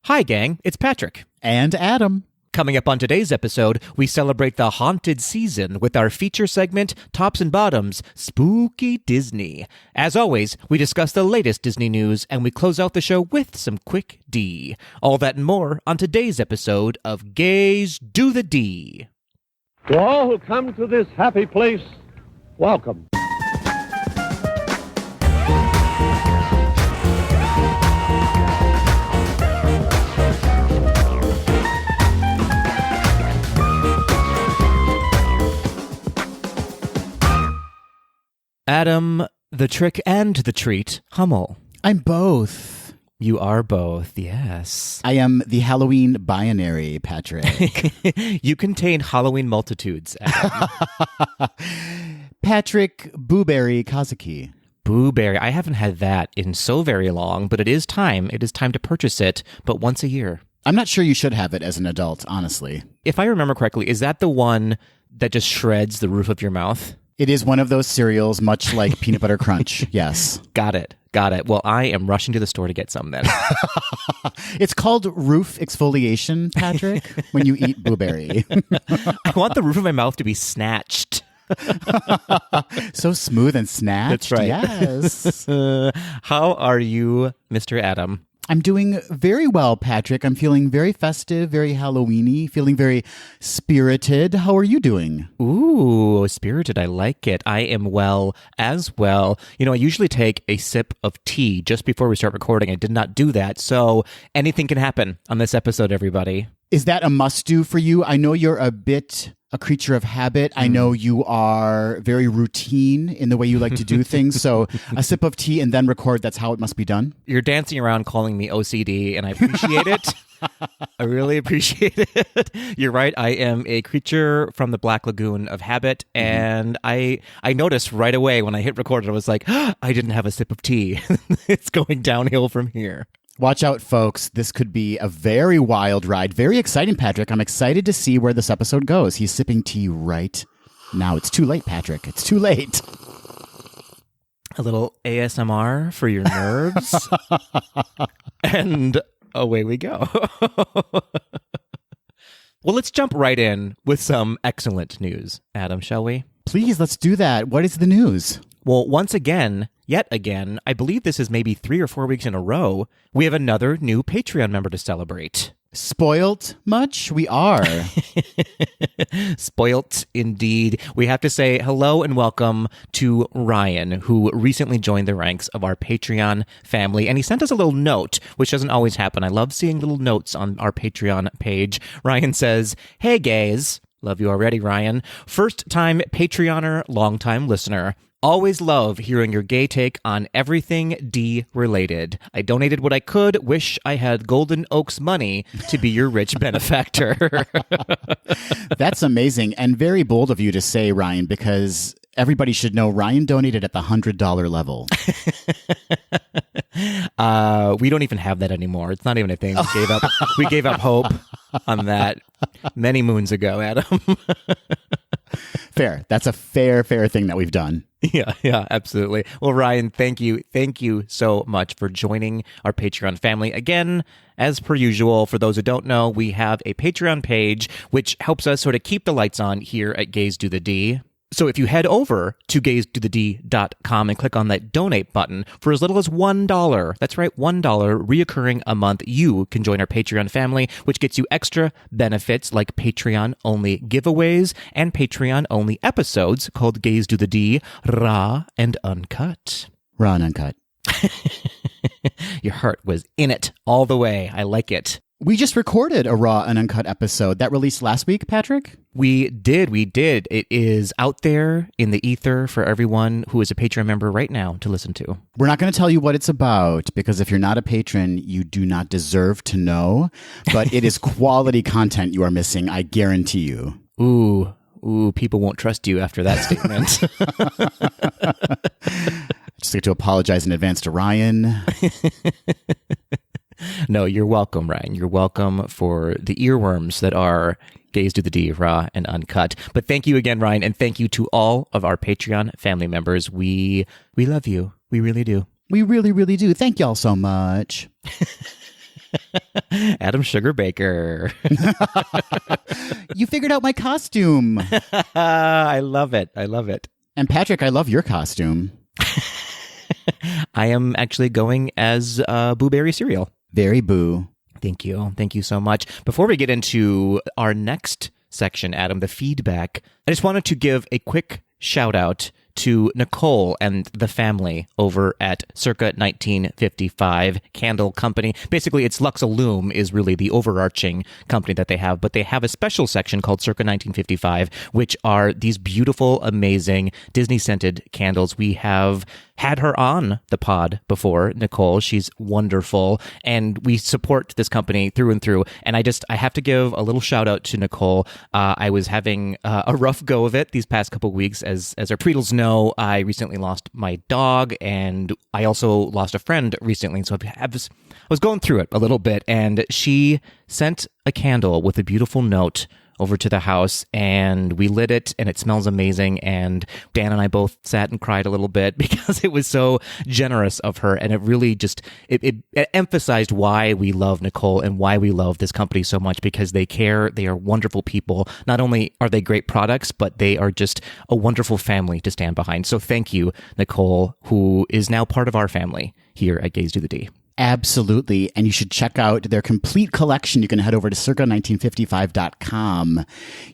Hi, gang. It's Patrick. And Adam. Coming up on today's episode, we celebrate the haunted season with our feature segment, Tops and Bottoms, Spooky Disney. As always, we discuss the latest Disney news, and we close out the show with some quick D. All that and more on today's episode of Gays Do the D. To all who come to this happy place, welcome. Adam, the trick and the treat, Hummel. I'm both. You are both, yes. I am the Halloween binary, Patrick. You contain Halloween multitudes, Adam. Patrick Booberry Kazuki. Booberry. I haven't had that in so very long, but it is time. It is time to purchase it, but once a year. I'm not sure you should have it as an adult, honestly. If I remember correctly, is that the one that just shreds the roof of your mouth? It is one of those cereals, much like Peanut Butter Crunch, yes. Got it. Well, I am rushing to the store to get some then. It's called roof exfoliation, Patrick, when you eat Booberry. I want the roof of my mouth to be snatched. So smooth and snatched. That's right. Yes. How are you, Mr. Adam? I'm doing very well, Patrick. I'm feeling very festive, very Halloween-y, feeling very spirited. How are you doing? Ooh, spirited. I like it. I am well as well. You know, I usually take a sip of tea just before we start recording. I did not do that. So anything can happen on this episode, everybody. Is that a must-do for you? I know you're a creature of habit. I know you are very routine in the way you like to do things. So a sip of tea and then record, that's how it must be done. You're dancing around calling me OCD, and I appreciate it. I really appreciate it. You're right. I am a creature from the Black Lagoon of habit, and I noticed right away when I hit record, I was like, I didn't have a sip of tea. It's going downhill from here. Watch out, folks. This could be a very wild ride. Very exciting, Patrick. I'm excited to see where this episode goes. He's sipping tea right now. It's too late, Patrick. It's too late. A little ASMR for your nerves. And away we go. Well, let's jump right in with some excellent news, Adam, shall we? Please, let's do that. What is the news? Well, yet again, I believe this is maybe 3 or 4 weeks in a row, we have another new Patreon member to celebrate. Spoilt much? We are. Spoilt indeed. We have to say hello and welcome to Ryan, who recently joined the ranks of our Patreon family. And he sent us a little note, which doesn't always happen. I love seeing little notes on our Patreon page. Ryan says, "Hey, gays." Love you already, Ryan. First-time Patreoner, long-time listener. Always love hearing your gay take on everything D-related. I donated what I could. Wish I had Golden Oaks money to be your rich benefactor. That's amazing and very bold of you to say, Ryan, because everybody should know Ryan donated at the $100 level. We don't even have that anymore. It's not even a thing. We gave up hope on that many moons ago, Adam. Fair. That's a fair thing that we've done. Yeah, absolutely. Well, Ryan, thank you so much for joining our Patreon family. Again, as per usual, for those who don't know, we have a Patreon page, which helps us sort of keep the lights on here at Gays Do the D. So if you head over to gaysdothed.com and click on that donate button for as little as $1, that's right, $1 reoccurring a month, you can join our Patreon family, which gets you extra benefits like Patreon-only giveaways and Patreon-only episodes called Gays Do the D, Raw and Uncut. Raw and Uncut. Your heart was in it all the way. I like it. We just recorded a Raw and Uncut episode that released last week, Patrick. We did. It is out there in the ether for everyone who is a Patreon member right now to listen to. We're not going to tell you what it's about because if you're not a patron, you do not deserve to know. But it is quality content you are missing, I guarantee you. Ooh, people won't trust you after that statement. Just like to apologize in advance to Ryan. No, you're welcome, Ryan. You're welcome for the earworms that are Gays Do the D, Raw and Uncut. But thank you again, Ryan, and thank you to all of our Patreon family members. We love you. We really do. We really, really do. Thank y'all so much. Adam Sugar Baker. You figured out my costume. I love it. I love it. And Patrick, I love your costume. I am actually going as Blueberry cereal. Very boo. Thank you. Thank you so much. Before we get into our next section, Adam, the feedback, I just wanted to give a quick shout out to Nicole and the family over at Circa 1955 Candle Company. Basically, it's Luxalume is really the overarching company that they have, but they have a special section called Circa 1955, which are these beautiful, amazing Disney-scented candles. We have had her on the pod before, Nicole. She's wonderful, and we support this company through and through. And I have to give a little shout out to Nicole. I was having a rough go of it these past couple weeks. As our Tweedles know, I recently lost my dog, and I also lost a friend recently. So I was going through it a little bit, and she sent a candle with a beautiful note over to the house, and we lit it, and it smells amazing. And Dan and I both sat and cried a little bit because it was so generous of her, and it really just it emphasized why we love Nicole and why we love this company so much, because they care. They are wonderful people. Not only are they great products, but they are just a wonderful family to stand behind. So thank you, Nicole, who is now part of our family here at Gaze to the D. Absolutely. And you should check out their complete collection. You can head over to circa1955.com.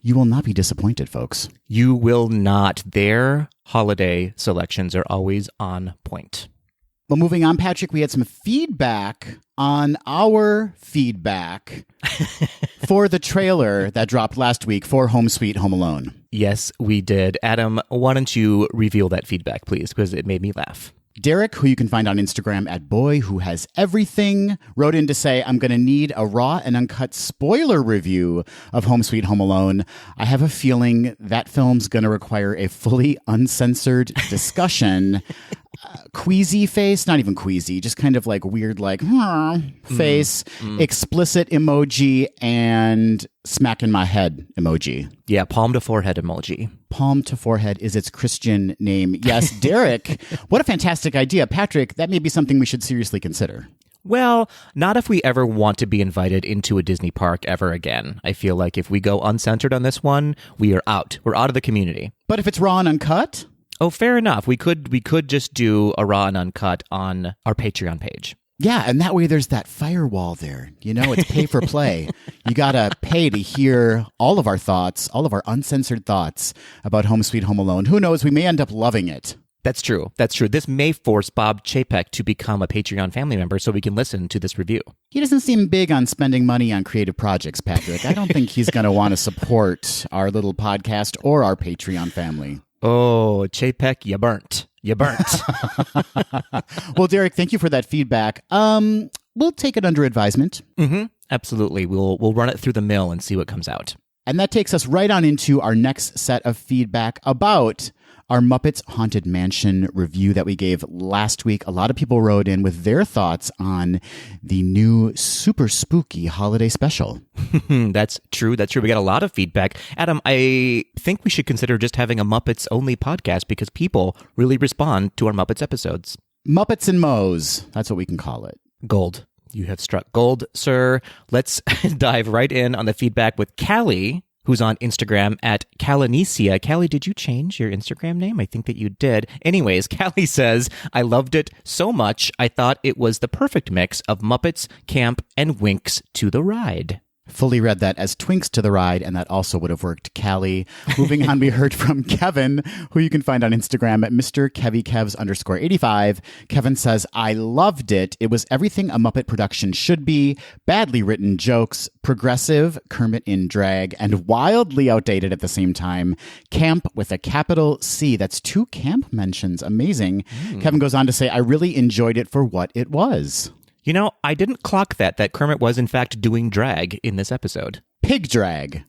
You will not be disappointed, folks. You will not. Their holiday selections are always on point. Well, moving on, Patrick, we had some feedback on our feedback for the trailer that dropped last week for Home Sweet Home Alone. Yes, we did. Adam, why don't you reveal that feedback, please, because it made me laugh. Derek, who you can find on Instagram at boywhohaseverything, wrote in to say, I'm going to need a raw and uncut spoiler review of Home Sweet Home Alone. I have a feeling that film's going to require a fully uncensored discussion. Queasy face, not even queasy, just kind of like weird, like face, explicit emoji, and smack in my head emoji. Yeah, palm to forehead emoji. Palm to forehead is its Christian name. Yes, Derek, what a fantastic idea. Patrick, that may be something we should seriously consider. Well, not if we ever want to be invited into a Disney park ever again. I feel like if we go uncensored on this one, we are out. We're out of the community. But if it's raw and uncut? Oh, fair enough. We could just do a raw and uncut on our Patreon page. Yeah, and that way there's that firewall there. You know, it's pay for play. You got to pay to hear all of our thoughts, all of our uncensored thoughts about Home Sweet Home Alone. Who knows? We may end up loving it. That's true. That's true. This may force Bob Chapek to become a Patreon family member so we can listen to this review. He doesn't seem big on spending money on creative projects, Patrick. I don't think he's going to want to support our little podcast or our Patreon family. Oh, Chapek, you burnt. You burnt. Well, Derek, thank you for that feedback. We'll take it under advisement. Mm-hmm. Absolutely. We'll run it through the mill and see what comes out. And that takes us right on into our next set of feedback about our Muppets Haunted Mansion review that we gave last week. A lot of people wrote in with their thoughts on the new super spooky holiday special. That's true. That's true. We got a lot of feedback. Adam, I think we should consider just having a Muppets only podcast because people really respond to our Muppets episodes. Muppets and Moe's. That's what we can call it. Gold. You have struck gold, sir. Let's dive right in on the feedback with Callie, who's on Instagram at Calanicia. Callie, did you change your Instagram name? I think that you did. Anyways, Callie says, I loved it so much, I thought it was the perfect mix of Muppets, camp, and winks to the ride. Fully read that as twinks to the ride, and that also would have worked, Callie. Moving on, we heard from Kevin, who you can find on Instagram at Mr. KevyKevs_85. Kevin says, I loved it. It was everything a Muppet production should be. Badly written jokes, progressive, Kermit in drag, and wildly outdated at the same time. Camp with a capital C. That's 2 camp mentions. Amazing. Kevin goes on to say, I really enjoyed it for what it was. You know, I didn't clock that Kermit was in fact doing drag in this episode. Pig drag.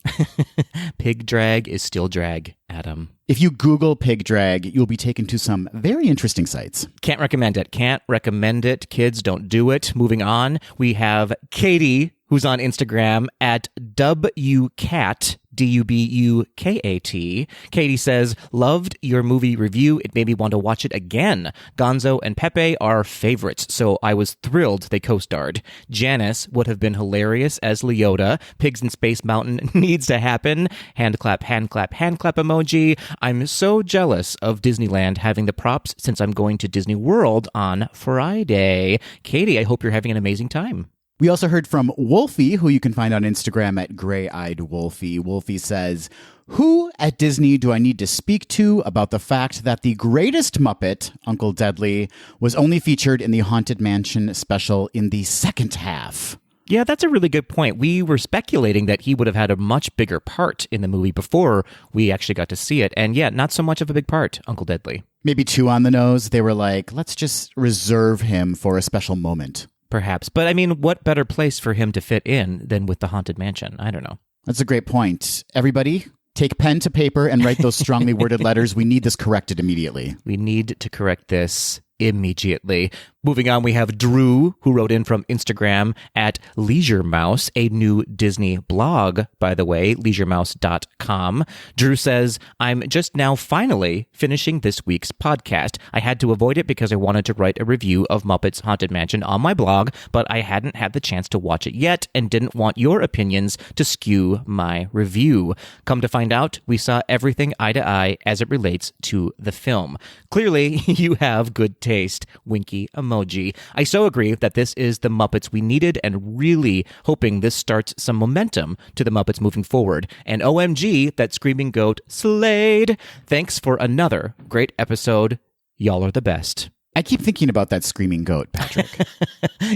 Pig drag is still drag, Adam. If you Google pig drag, you'll be taken to some very interesting sites. Can't recommend it. Can't recommend it. Kids, don't do it. Moving on, we have Katie, who's on Instagram at WCat Dubukat. Katie says, loved your movie review. It made me want to watch it again. Gonzo and Pepe are favorites, so I was thrilled they co-starred. Janice would have been hilarious as Leota. Pigs in Space Mountain needs to happen. Hand clap, hand clap, hand clap emoji. I'm so jealous of Disneyland having the props since I'm going to Disney World on Friday. Katie, I hope you're having an amazing time. We also heard from Wolfie, who you can find on Instagram at Gray-Eyed Wolfie. Wolfie says, who at Disney do I need to speak to about the fact that the greatest Muppet, Uncle Deadly, was only featured in the Haunted Mansion special in the second half? Yeah, that's a really good point. We were speculating that he would have had a much bigger part in the movie before we actually got to see it. And yeah, not so much of a big part, Uncle Deadly. Maybe too on the nose. They were like, let's just reserve him for a special moment. Perhaps. But I mean, what better place for him to fit in than with the Haunted Mansion? I don't know. That's a great point. Everybody, take pen to paper and write those strongly worded letters. We need this corrected immediately. We need to correct this immediately. Moving on, we have Drew, who wrote in from Instagram at Leisure Mouse, a new Disney blog, by the way, leisuremouse.com. Drew says, I'm just now finally finishing this week's podcast. I had to avoid it because I wanted to write a review of Muppets Haunted Mansion on my blog, but I hadn't had the chance to watch it yet and didn't want your opinions to skew my review. Come to find out, we saw everything eye to eye as it relates to the film. Clearly, you have good taste. Winky emoji. I so agree that this is the Muppets we needed and really hoping this starts some momentum to the Muppets moving forward. And OMG, that screaming goat slayed. Thanks for another great episode. Y'all are the best. I keep thinking about that screaming goat, Patrick.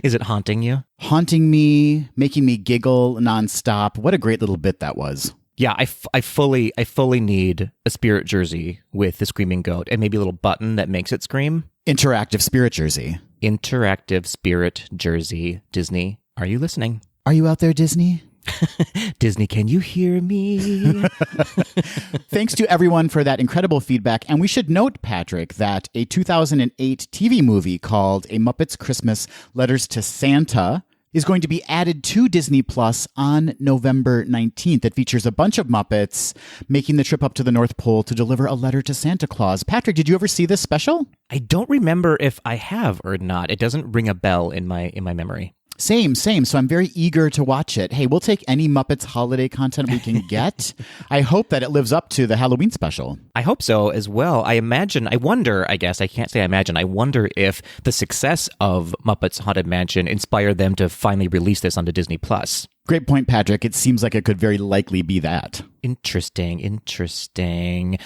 Is it haunting you? Haunting me, making me giggle nonstop. What a great little bit that was. Yeah, I fully need a spirit jersey with the screaming goat and maybe a little button that makes it scream. Interactive spirit jersey. Interactive spirit jersey. Disney, are you listening? Are you out there, Disney? Disney, can you hear me? Thanks to everyone for that incredible feedback. And we should note, Patrick, that a 2008 TV movie called A Muppet's Christmas Letters to Santa is going to be added to Disney Plus on November 19th. It features a bunch of Muppets making the trip up to the North Pole to deliver a letter to Santa Claus. Patrick, did you ever see this special? I don't remember if I have or not. It doesn't ring a bell in my memory. Same. So I'm very eager to watch it. Hey, we'll take any Muppets holiday content we can get. I hope that it lives up to the Halloween special. I hope so as well. I wonder if the success of Muppets Haunted Mansion inspired them to finally release this onto Disney Plus. Great point, Patrick. It seems like it could very likely be that. Interesting.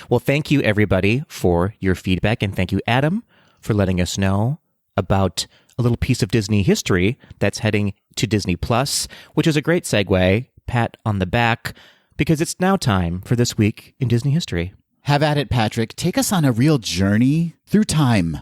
Well, thank you, everybody, for your feedback. And thank you, Adam, for letting us know about a little piece of Disney history that's heading to Disney Plus, which is a great segue, pat on the back, because it's now time for This Week in Disney History. Have at it, Patrick. Take us on a real journey through time.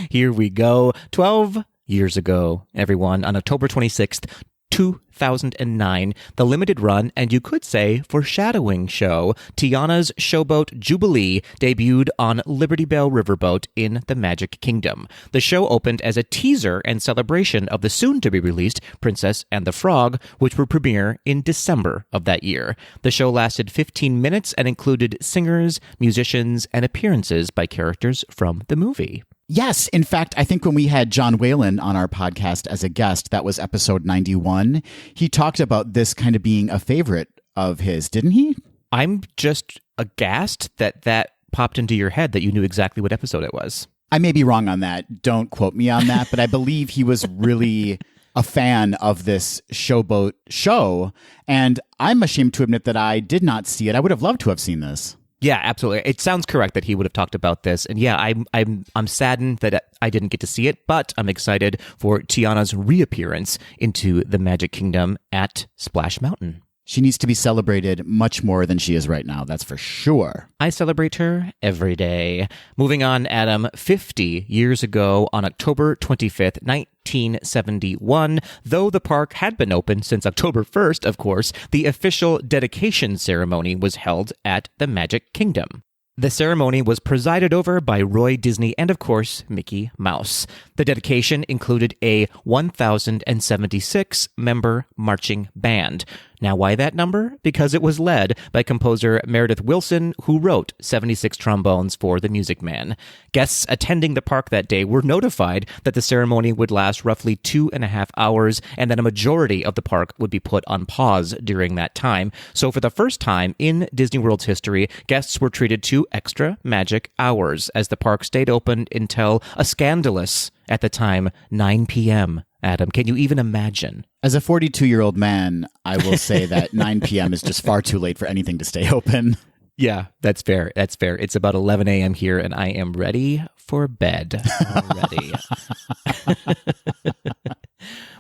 Here we go. 12 years ago, everyone, on October 26th, 2009, the limited run, and you could say foreshadowing show, Tiana's Showboat Jubilee, debuted on Liberty Bell Riverboat in the Magic Kingdom. The show opened as a teaser and celebration of the soon-to-be-released Princess and the Frog, which would premiere in December of that year. The show lasted 15 minutes and included singers, musicians, and appearances by characters from the movie. Yes. In fact, I think when we had John Whalen on our podcast as a guest, that was episode 91, he talked about this kind of being a favorite of his, didn't he? I'm just aghast that popped into your head that you knew exactly what episode it was. I may be wrong on that. Don't quote me on that, but I believe he was really a fan of this Showboat show, and I'm ashamed to admit that I did not see it. I would have loved to have seen this. Yeah, absolutely. It sounds correct that he would have talked about this. And yeah, I'm saddened that I didn't get to see it, but I'm excited for Tiana's reappearance into the Magic Kingdom at Splash Mountain. She needs to be celebrated much more than she is right now, that's for sure. I celebrate her every day. Moving on, Adam, 50 years ago on October 25th, 1971, though the park had been open since October 1st, of course, the official dedication ceremony was held at the Magic Kingdom. The ceremony was presided over by Roy Disney and, of course, Mickey Mouse. The dedication included a 1,076-member marching band. Now, why that number? Because it was led by composer Meredith Willson, who wrote 76 trombones for The Music Man. Guests attending the park that day were notified that the ceremony would last roughly 2.5 hours and that a majority of the park would be put on pause during that time. So for the first time in Disney World's history, guests were treated to extra magic hours as the park stayed open until a scandalous, at the time, 9 p.m. Adam, can you even imagine? As a 42-year-old man, I will say that 9 p.m. is just far too late for anything to stay open. Yeah, that's fair. That's fair. It's about 11 a.m. here, and I am ready for bed already.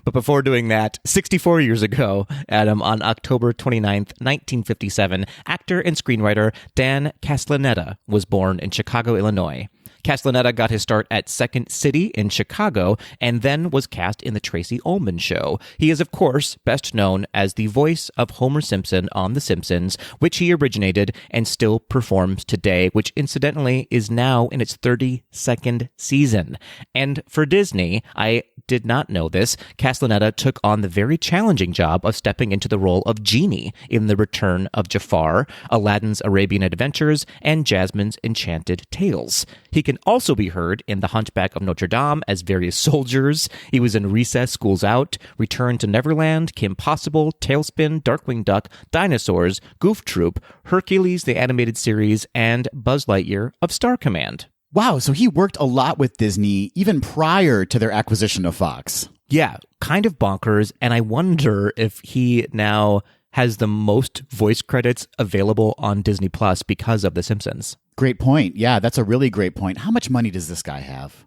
But before doing that, 64 years ago, Adam, on October 29th, 1957, actor and screenwriter Dan Castellaneta was born in Chicago, Illinois. Castellaneta got his start at Second City in Chicago and then was cast in The Tracy Ullman Show. He is, of course, best known as the voice of Homer Simpson on The Simpsons, which he originated and still performs today, which incidentally is now in its 32nd season. And for Disney, I did not know this, Castellaneta took on the very challenging job of stepping into the role of Genie in The Return of Jafar, Aladdin's Arabian Adventures, and Jasmine's Enchanted Tales. He can also be heard in The Hunchback of Notre Dame as various soldiers. He was in Recess, School's Out, Return to Neverland, Kim Possible, Tailspin, Darkwing Duck, Dinosaurs, Goof Troop, Hercules the Animated Series, and Buzz Lightyear of Star Command. Wow, so he worked a lot with Disney even prior to their acquisition of Fox. Yeah, kind of bonkers, and I wonder if he now has the most voice credits available on Disney Plus because of The Simpsons. Great point. Yeah, that's a really great point. How much money does this guy have?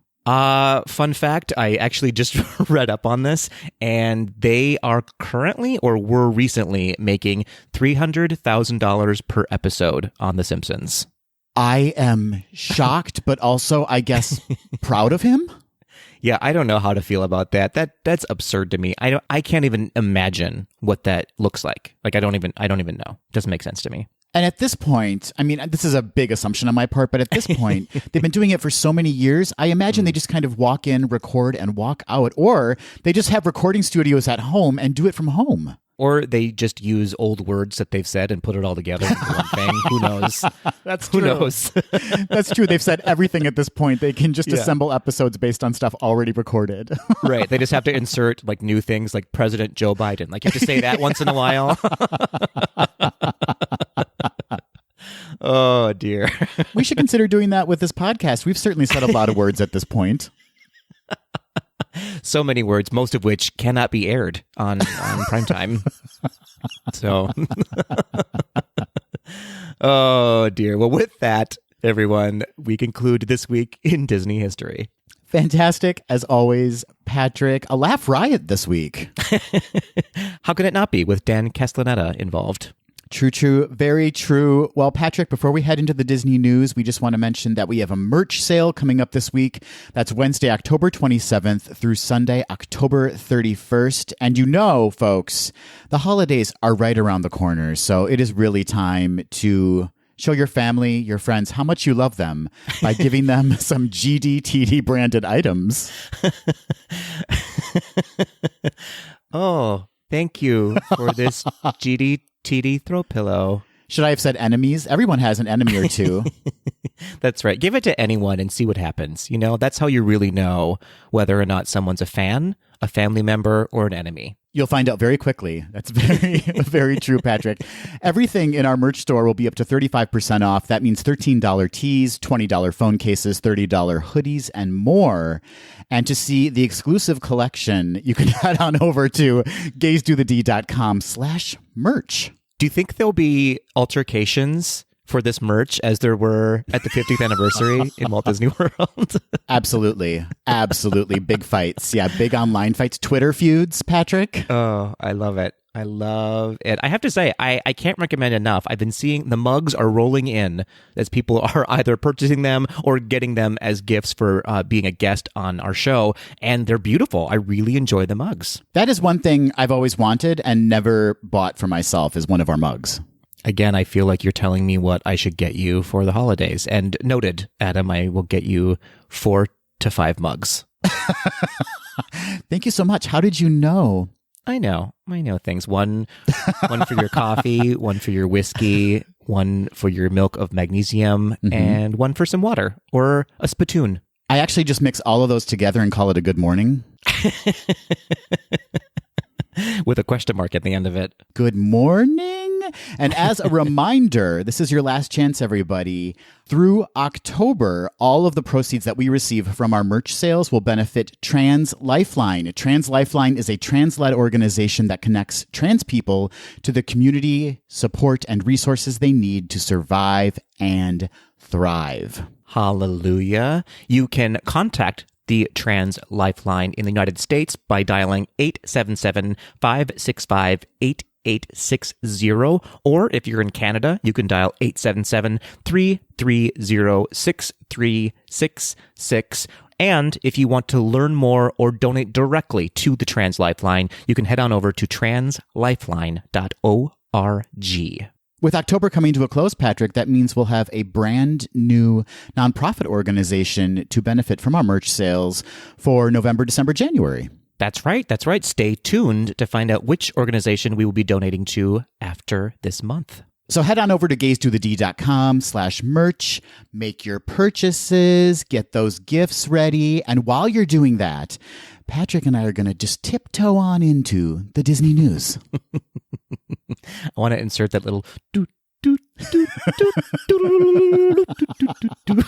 Fun fact, I actually just read up on this, and they are currently or were recently making $300,000 per episode on The Simpsons. I am shocked, but also, I guess, proud of him. Yeah, I don't know how to feel about that. That's absurd to me. I can't even imagine what that looks like. Like I don't even know. It doesn't make sense to me. And at this point, I mean, this is a big assumption on my part, but at this point, they've been doing it for so many years. I imagine they just kind of walk in, record, and walk out, or they just have recording studios at home and do it from home. Or they just use old words that they've said and put it all together into one thing. Who knows? That's true. Who knows? That's true. They've said everything at this point. They can just assemble episodes based on stuff already recorded. Right. They just have to insert like new things like President Joe Biden. Like you have to say that once in a while. Oh, dear. We should consider doing that with this podcast. We've certainly said a lot of words at this point. So many words, most of which cannot be aired on primetime. So, oh dear. Well, with that, everyone, we conclude this week in Disney history. Fantastic, as always, Patrick. A laugh riot this week. How could it not be with Dan Castellaneta involved? True. Very true. Well, Patrick, before we head into the Disney news, we just want to mention that we have a merch sale coming up this week. That's Wednesday, October 27th through Sunday, October 31st. And you know, folks, the holidays are right around the corner. So it is really time to show your family, your friends, how much you love them by giving them some GDTD branded items. Oh, thank you for this GDTD throw pillow. Should I have said enemies? Everyone has an enemy or two. That's right. Give it to anyone and see what happens. You know, that's how you really know whether or not someone's a fan, a family member, or an enemy. You'll find out very quickly. That's very, very true, Patrick. Everything in our merch store will be up to 35% off. That means $13 tees, $20 phone cases, $30 hoodies, and more. And to see the exclusive collection, you can head on over to gazedothed.com/merch. Do you think there'll be altercations for this merch as there were at the 50th anniversary in Walt Disney World? Absolutely. Big fights. Yeah, big online fights. Twitter feuds, Patrick. Oh, I love it. I love it. I have to say, I can't recommend enough. I've been seeing the mugs are rolling in as people are either purchasing them or getting them as gifts for being a guest on our show. And they're beautiful. I really enjoy the mugs. That is one thing I've always wanted and never bought for myself is one of our mugs. Again, I feel like you're telling me what I should get you for the holidays. And noted, Adam, I will get you 4 to 5 mugs. Thank you so much. How did you know? I know things. One for your coffee, one for your whiskey, one for your milk of magnesium, and one for some water or a spittoon. I actually just mix all of those together and call it a good morning. With a question mark at the end of it. Good morning. And as a reminder, this is your last chance, everybody. Through October, all of the proceeds that we receive from our merch sales will benefit Trans Lifeline. Trans Lifeline is a trans-led organization that connects trans people to the community, support, and resources they need to survive and thrive. Hallelujah. You can contact the Trans Lifeline in the United States by dialing 877-565-8860. Or if you're in Canada, you can dial 877-330-6366. And if you want to learn more or donate directly to the Trans Lifeline, you can head on over to translifeline.org. With October coming to a close, Patrick, that means we'll have a brand new nonprofit organization to benefit from our merch sales for November, December, January. That's right. Stay tuned to find out which organization we will be donating to after this month. So head on over to gaysdothed.com/merch, make your purchases, get those gifts ready. And while you're doing that, Patrick and I are going to just tiptoe on into the Disney news. I want to insert that little doot, doot, doot, doot, doot, doot, doot.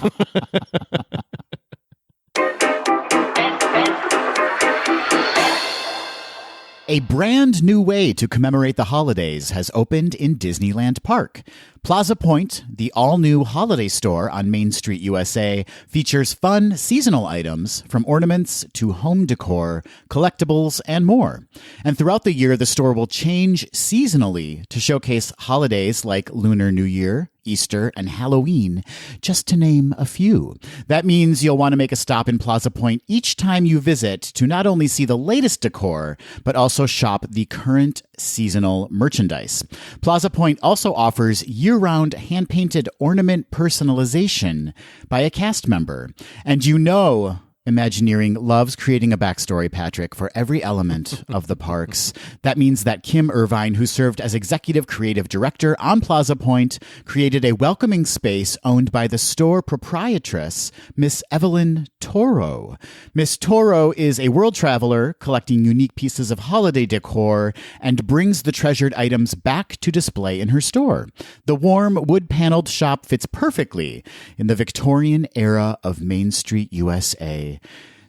A brand new way to commemorate the holidays has opened in Disneyland Park. Plaza Point, the all-new holiday store on Main Street, USA, features fun seasonal items from ornaments to home decor, collectibles, and more. And throughout the year, the store will change seasonally to showcase holidays like Lunar New Year, Easter, and Halloween, just to name a few. That means you'll want to make a stop in Plaza Point each time you visit to not only see the latest decor, but also shop the current seasonal merchandise. Plaza Point also offers year-round hand-painted ornament personalization by a cast member. And you know Imagineering loves creating a backstory, Patrick, for every element of the parks. That means that Kim Irvine, who served as executive creative director on Plaza Point, created a welcoming space owned by the store proprietress, Miss Evelyn Toro. Miss Toro is a world traveler collecting unique pieces of holiday decor and brings the treasured items back to display in her store. The warm, wood-paneled shop fits perfectly in the Victorian era of Main Street, USA.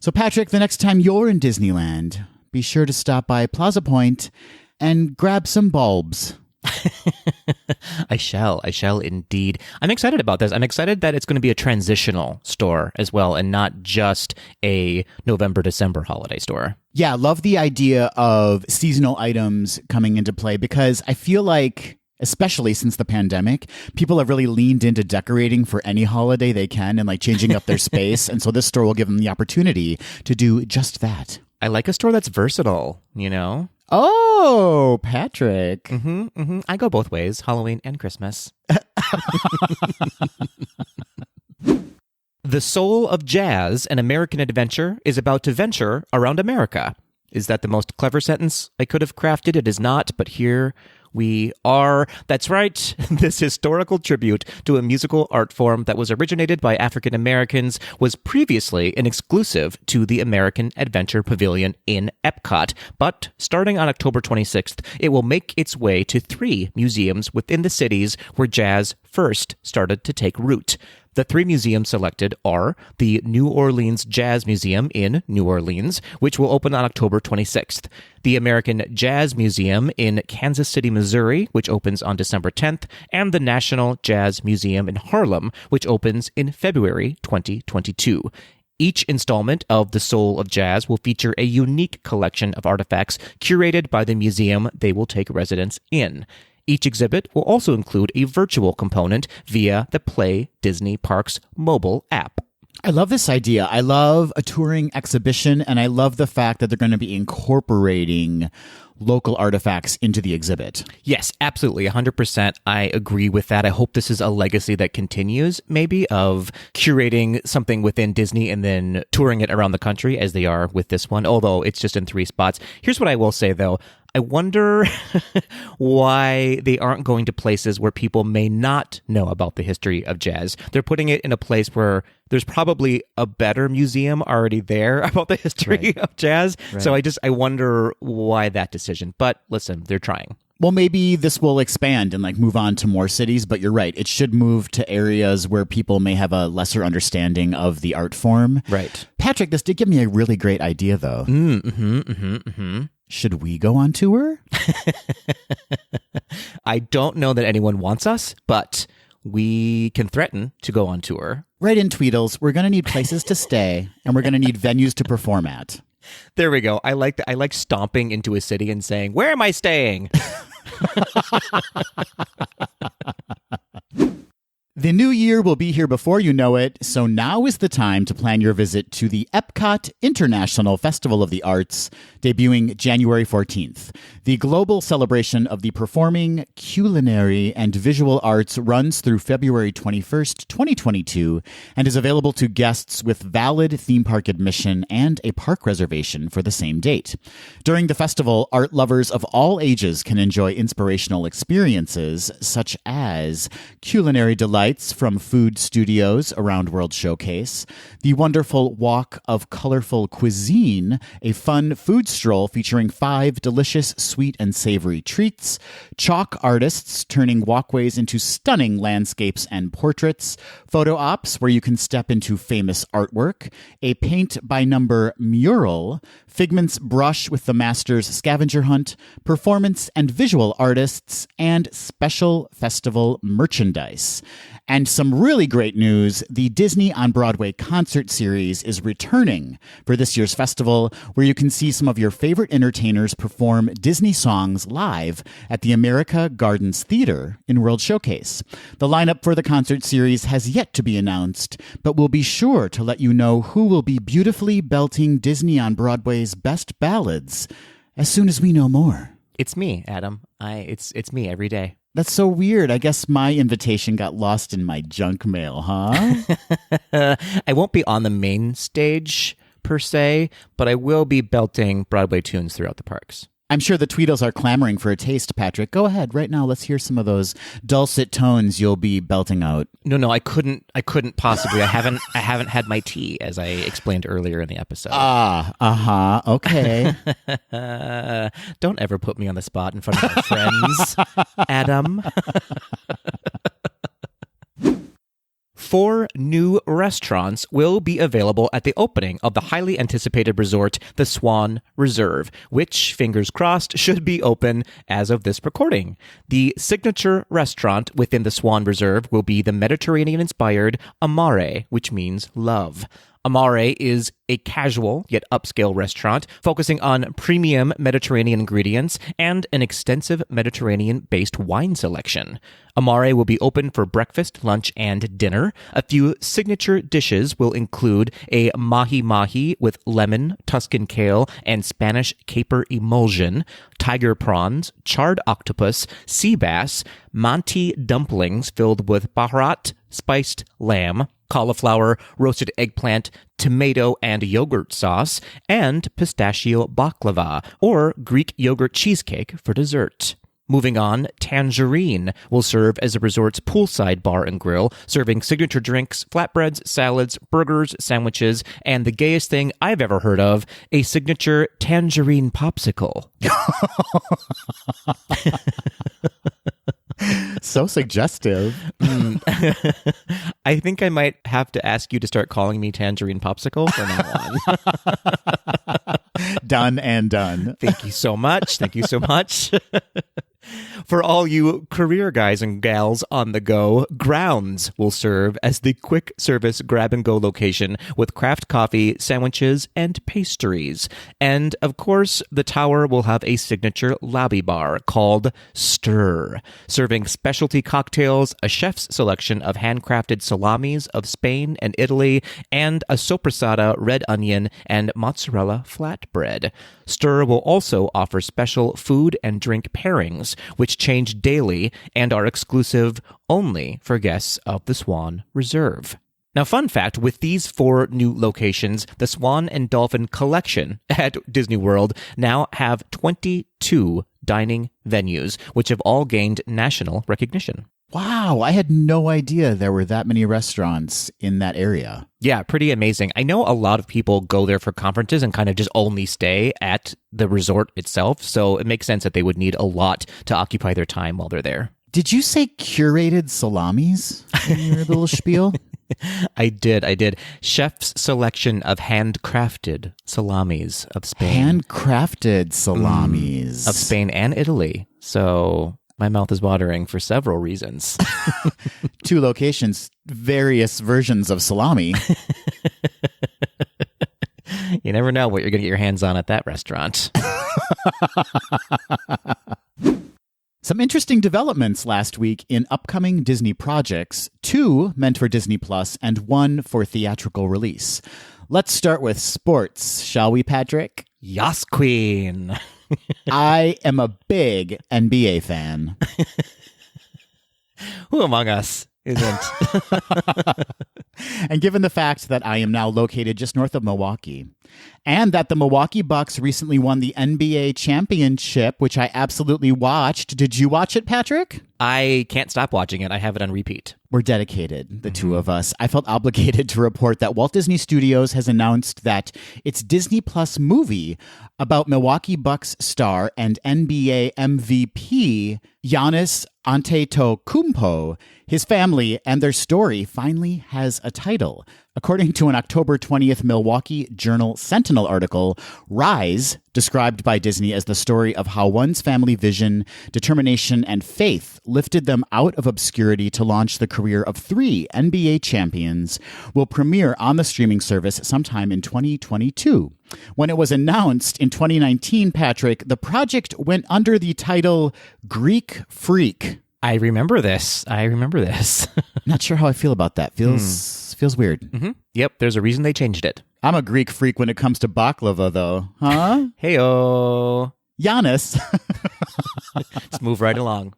So, Patrick, the next time you're in Disneyland, be sure to stop by Plaza Point and grab some bulbs. I shall indeed. I'm excited about this. I'm excited that it's going to be a transitional store as well and not just a November, December holiday store. Yeah, love the idea of seasonal items coming into play because I feel like, especially since the pandemic, people have really leaned into decorating for any holiday they can and like changing up their space. And so this store will give them the opportunity to do just that. I like a store that's versatile, you know? Oh, Patrick. I go both ways, Halloween and Christmas. The soul of jazz, an American adventure, is about to venture around America. Is that the most clever sentence I could have crafted? It is not, but here we are. That's right. This historical tribute to a musical art form that was originated by African Americans was previously an exclusive to the American Adventure Pavilion in Epcot. But starting on October 26th, it will make its way to 3 museums within the cities where jazz first started to take root. The 3 museums selected are the New Orleans Jazz Museum in New Orleans, which will open on October 26th, the American Jazz Museum in Kansas City, Missouri, which opens on December 10th, and the National Jazz Museum in Harlem, which opens in February 2022. Each installment of The Soul of Jazz will feature a unique collection of artifacts curated by the museum they will take residence in. Each exhibit will also include a virtual component via the Play Disney Parks mobile app. I love this idea. I love a touring exhibition, and I love the fact that they're going to be incorporating local artifacts into the exhibit. Yes, absolutely. 100%. I agree with that. I hope this is a legacy that continues, maybe, of curating something within Disney and then touring it around the country as they are with this one, although it's just in 3 spots. Here's what I will say, though. I wonder why they aren't going to places where people may not know about the history of jazz. They're putting it in a place where there's probably a better museum already there about the history of jazz. Right. So I wonder why that decision. But listen, they're trying. Well, maybe this will expand and like move on to more cities, but you're right. It should move to areas where people may have a lesser understanding of the art form. Right. Patrick, this did give me a really great idea, though. Should we go on tour? I don't know that anyone wants us, but we can threaten to go on tour. Right in, Tweedles. We're going to need places to stay, and we're going to need venues to perform at. There we go. I like stomping into a city and saying, "Where am I staying?" The new year will be here before you know it, so now is the time to plan your visit to the Epcot International Festival of the Arts, debuting January 14th. The global celebration of the performing, culinary, and visual arts runs through February 21st, 2022, and is available to guests with valid theme park admission and a park reservation for the same date. During the festival, art lovers of all ages can enjoy inspirational experiences, such as culinary delights from food studios around World Showcase, the wonderful Walk of Colorful Cuisine, a fun food stroll featuring 5 delicious sweet and savory treats, chalk artists turning walkways into stunning landscapes and portraits, photo ops where you can step into famous artwork, a paint-by-number mural, Figment's brush with the Masters scavenger hunt, performance and visual artists, and special festival merchandise. And some really great news, the Disney on Broadway concert series is returning for this year's festival, where you can see some of your favorite entertainers perform Disney songs live at the America Gardens Theater in World Showcase. The lineup for the concert series has yet to be announced, but we'll be sure to let you know who will be beautifully belting Disney on Broadway's best ballads as soon as we know more. It's me, Adam. It's me every day. That's so weird. I guess my invitation got lost in my junk mail, huh? I won't be on the main stage per se, but I will be belting Broadway tunes throughout the parks. I'm sure the Tweedles are clamoring for a taste, Patrick. Go ahead right now. Let's hear some of those dulcet tones you'll be belting out. No, I couldn't possibly. I haven't had my tea, as I explained earlier in the episode. Okay. Don't ever put me on the spot in front of my friends, Adam. 4 new restaurants will be available at the opening of the highly anticipated resort, the Swan Reserve, which, fingers crossed, should be open as of this recording. The signature restaurant within the Swan Reserve will be the Mediterranean-inspired Amare, which means love. Amare is a casual yet upscale restaurant focusing on premium Mediterranean ingredients and an extensive Mediterranean-based wine selection. Amare will be open for breakfast, lunch, and dinner. A few signature dishes will include a mahi-mahi with lemon, Tuscan kale, and Spanish caper emulsion, tiger prawns, charred octopus, sea bass, manti dumplings filled with baharat, spiced lamb, cauliflower, roasted eggplant, tomato and yogurt sauce, and pistachio baklava, or Greek yogurt cheesecake for dessert. Moving on, Tangerine will serve as the resort's poolside bar and grill, serving signature drinks, flatbreads, salads, burgers, sandwiches, and the gayest thing I've ever heard of, a signature tangerine popsicle. So suggestive. I think I might have to ask you to start calling me Tangerine Popsicle from now on. Done and done. Thank you so much. Thank you so much. For all you career guys and gals on the go, Grounds will serve as the quick service grab-and-go location with craft coffee, sandwiches, and pastries. And, of course, the tower will have a signature lobby bar called Stir, serving specialty cocktails, a chef's selection of handcrafted salamis of Spain and Italy, and a sopressata red onion and mozzarella flatbread. Stir will also offer special food and drink pairings, which change daily and are exclusive only for guests of the Swan Reserve. Now, fun fact, with these 4 new locations, the Swan and Dolphin Collection at Disney World now have 22 dining venues, which have all gained national recognition. Wow, I had no idea there were that many restaurants in that area. Yeah, pretty amazing. I know a lot of people go there for conferences and kind of just only stay at the resort itself, so it makes sense that they would need a lot to occupy their time while they're there. Did you say curated salamis in your little spiel? I did. Chef's selection of handcrafted salamis of Spain. Handcrafted salamis. Of Spain and Italy. So my mouth is watering for several reasons. 2 locations, various versions of salami. You never know what you're going to get your hands on at that restaurant. Some interesting developments last week in upcoming Disney projects, 2 meant for Disney Plus and 1 for theatrical release. Let's start with sports, shall we, Patrick? Yas Queen. I am a big NBA fan. Who among us isn't? And given the fact that I am now located just north of Milwaukee, and that the Milwaukee Bucks recently won the NBA championship, which I absolutely watched. Did you watch it, Patrick? I can't stop watching it. I have it on repeat. We're dedicated, the 2 of us. I felt obligated to report that Walt Disney Studios has announced that its Disney Plus movie about Milwaukee Bucks star and NBA MVP Giannis Antetokounmpo, his family, and their story finally has a title. According to an October 20th Milwaukee Journal Sentinel article, Rise, described by Disney as the story of how one's family vision, determination, and faith lifted them out of obscurity to launch the career of 3 NBA champions, will premiere on the streaming service sometime in 2022. When it was announced in 2019, Patrick, the project went under the title Greek Freak. I remember this. Not sure how I feel about that. Feels weird. Mm-hmm. Yep, there's a reason they changed it. I'm a Greek freak when it comes to baklava, though. Huh? Heyo. Giannis. Let's move right along,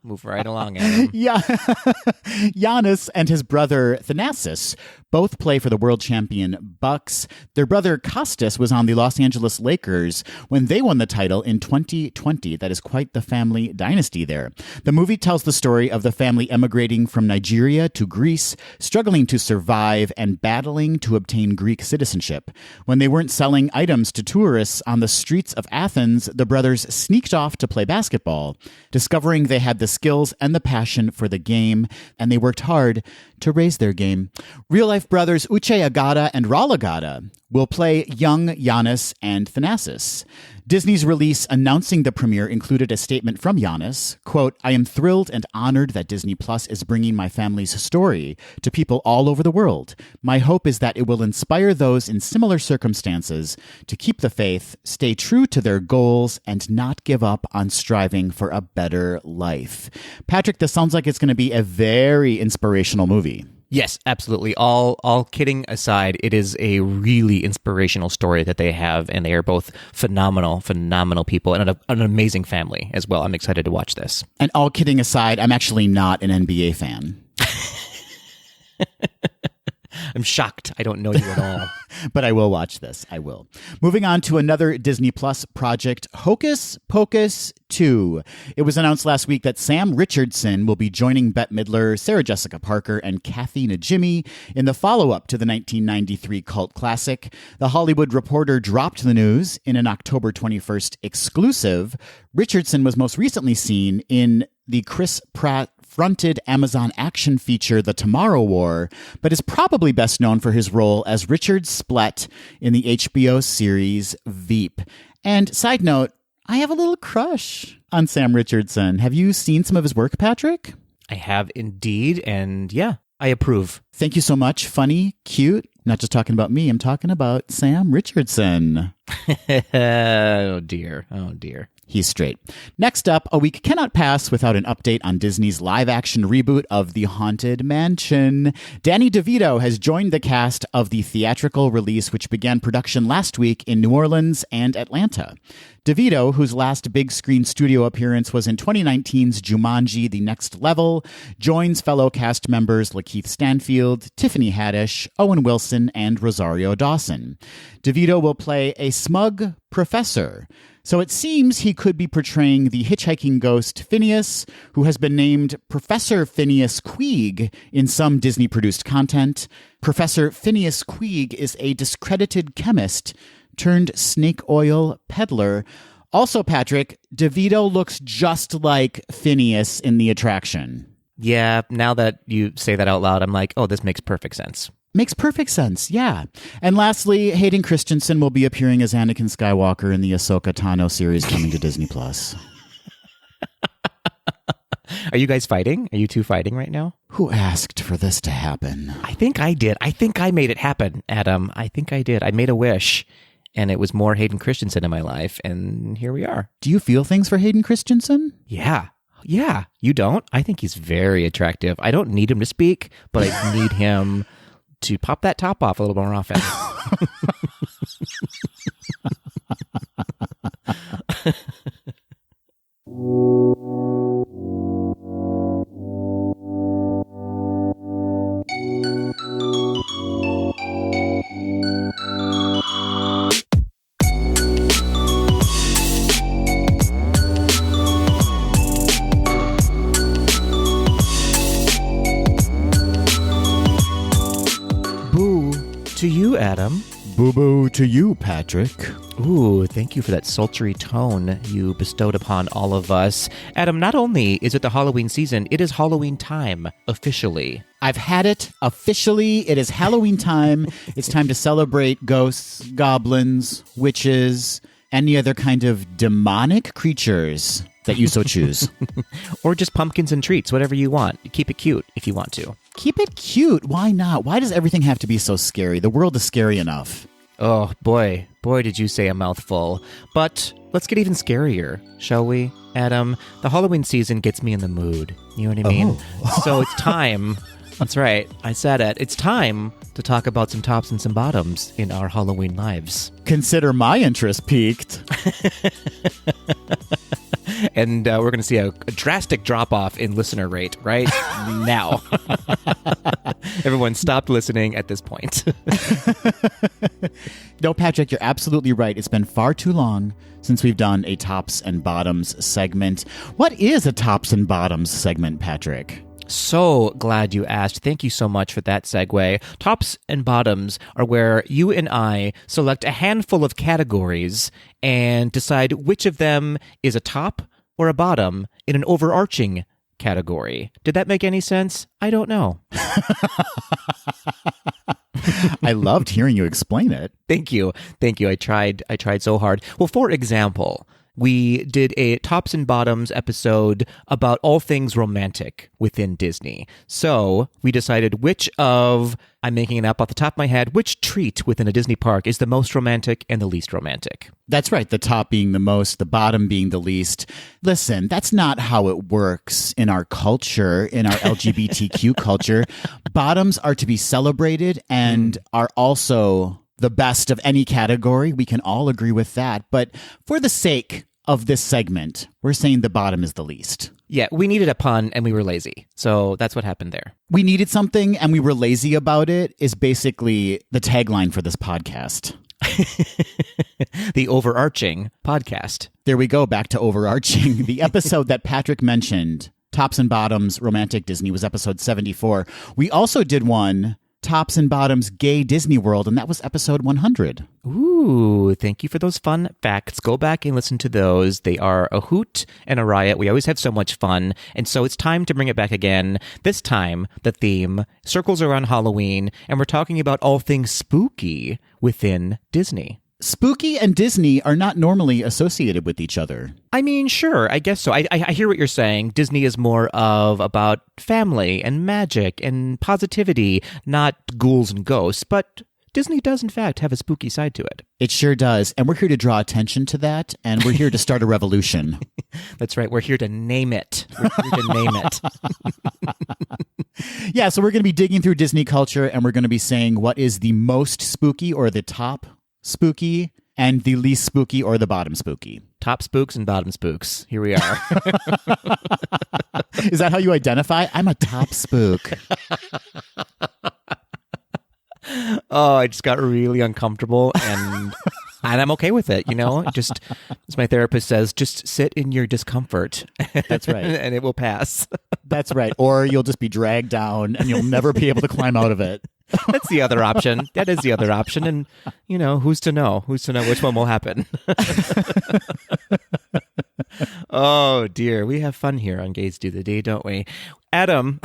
Adam. Yeah. Giannis and his brother Thanasis both play for the world champion Bucks. Their brother Kostas was on the Los Angeles Lakers when they won the title in 2020. That is quite the family dynasty there. The movie tells the story of the family emigrating from Nigeria to Greece, struggling to survive and battling to obtain Greek citizenship. When they weren't selling items to tourists on the streets of Athens, the brothers sneaked off to play basketball, discovering they had the skills and the passion for the game, and they worked hard to raise their game. Real-life brothers Uche Agata and Raul Agata will play young Giannis and Thanasis. Disney's release announcing the premiere included a statement from Giannis, quote, "I am thrilled and honored that Disney Plus is bringing my family's story to people all over the world. My hope is that it will inspire those in similar circumstances to keep the faith, stay true to their goals, and not give up on striving for a better life." Patrick, this sounds like it's going to be a very inspirational movie. Yes, absolutely. All kidding aside, it is a really inspirational story that they have, and they are both phenomenal people and an amazing family as well. I'm excited to watch this. And all kidding aside, I'm actually not an NBA fan. I'm shocked. I don't know you at all. But I will watch this. I will. Moving on to another Disney Plus project, Hocus Pocus 2. It was announced last week that Sam Richardson will be joining Bette Midler, Sarah Jessica Parker, and Kathy Najimy in the follow-up to the 1993 cult classic. The Hollywood Reporter dropped the news in an October 21st exclusive. Richardson was most recently seen in the Chris Pratt fronted Amazon action feature The Tomorrow War, but is probably best known for his role as Richard Splett in the HBO series Veep. And side note, I have a little crush on Sam Richardson. Have you seen some of his work, Patrick? I have indeed, and yeah, I approve. Thank you so much. Funny, cute. Not just talking about me, I'm talking about Sam Richardson. Oh dear. He's straight. Next up, a week cannot pass without an update on Disney's live-action reboot of The Haunted Mansion. Danny DeVito has joined the cast of the theatrical release, which began production last week in New Orleans and Atlanta. DeVito, whose last big-screen studio appearance was in 2019's Jumanji: The Next Level, joins fellow cast members Lakeith Stanfield, Tiffany Haddish, Owen Wilson, and Rosario Dawson. DeVito will play a smug professor. So it seems he could be portraying the hitchhiking ghost Phineas, who has been named Professor Phineas Queeg in some Disney-produced content. Professor Phineas Queeg is a discredited chemist turned snake oil peddler. Also, Patrick, DeVito looks just like Phineas in the attraction. Yeah, now that you say that out loud, I'm like, oh, this makes perfect sense. Makes perfect sense, yeah. And lastly, Hayden Christensen will be appearing as Anakin Skywalker in the Ahsoka Tano series coming to Disney+. Are you guys fighting? Are you two fighting right now? Who asked for this to happen? I think I did. I think I made it happen, Adam. I think I did. I made a wish, and it was more Hayden Christensen in my life, and here we are. Do you feel things for Hayden Christensen? Yeah. You don't? I think he's very attractive. I don't need him to speak, but I need him to pop that top off a little more often. To you, Adam. Boo-boo to you, Patrick. Ooh, thank you for that sultry tone you bestowed upon all of us. Adam, not only is it the Halloween season, it is Halloween time, officially. I've had it officially. It is Halloween time. It's time to celebrate ghosts, goblins, witches, any other kind of demonic creatures that you so choose. Or just pumpkins and treats, whatever you want. Keep it cute if you want to. Keep it cute. Why not? Why does everything have to be so scary? The world is scary enough. Oh, boy, did you say a mouthful. But let's get even scarier, shall we, Adam? The Halloween season gets me in the mood. You know what I mean? Oh. So it's time. That's right. I said it. It's time to talk about some tops and some bottoms in our Halloween lives. Consider my interest piqued. And we're going to see a drastic drop-off in listener rate right now. Everyone stopped listening at this point. No, Patrick, you're absolutely right. It's been far too long since we've done a tops and bottoms segment. What is a tops and bottoms segment, Patrick? So glad you asked. Thank you so much for that segue. Tops and bottoms are where you and I select a handful of categories and decide which of them is a top or a bottom in an overarching category. Did that make any sense? I don't know. I loved hearing you explain it. Thank you. I tried so hard. Well, for example, we did a tops and bottoms episode about all things romantic within Disney. So we decided which of, I'm making it up off the top of my head, which treat within a Disney park is the most romantic and the least romantic. That's right. The top being the most, the bottom being the least. Listen, that's not how it works in our culture, in our LGBTQ culture. Bottoms are to be celebrated and are also the best of any category. We can all agree with that. But for the sake of this segment, we're saying the bottom is the least. Yeah, we needed a pun and we were lazy. So that's what happened there. We needed something and we were lazy about it is basically the tagline for this podcast. The overarching podcast. There we go, back to overarching. The episode that Patrick mentioned, Tops and Bottoms Romantic Disney, was episode 74. We also did one, Tops and Bottoms Gay Disney World, and that was episode 100. Ooh, thank you for those fun facts. Go back and listen to those. They are a hoot and a riot. We always have so much fun. And so it's time to bring it back again. This time, the theme circles around Halloween, and we're talking about all things spooky within Disney. Spooky and Disney are not normally associated with each other. I mean, sure, I guess so. I hear what you're saying. Disney is more of about family and magic and positivity, not ghouls and ghosts, but Disney does, in fact, have a spooky side to it. It sure does. And we're here to draw attention to that, and we're here to start a revolution. That's right. We're here to name it. We're here to name it. Yeah, so we're going to be digging through Disney culture, and we're going to be saying what is the most spooky or the top spooky, and the least spooky or the bottom spooky. Top spooks and bottom spooks. Here we are. Is that how you identify? I'm a top spook. Oh, I just got really uncomfortable, and I'm okay with it, Just, as my therapist says, just sit in your discomfort. That's right. And it will pass. That's right. Or you'll just be dragged down, and you'll never be able to climb out of it. That's the other option. That is the other option. And, who's to know? Who's to know which one will happen? Oh, dear. We have fun here on GDTD, don't we? Adam,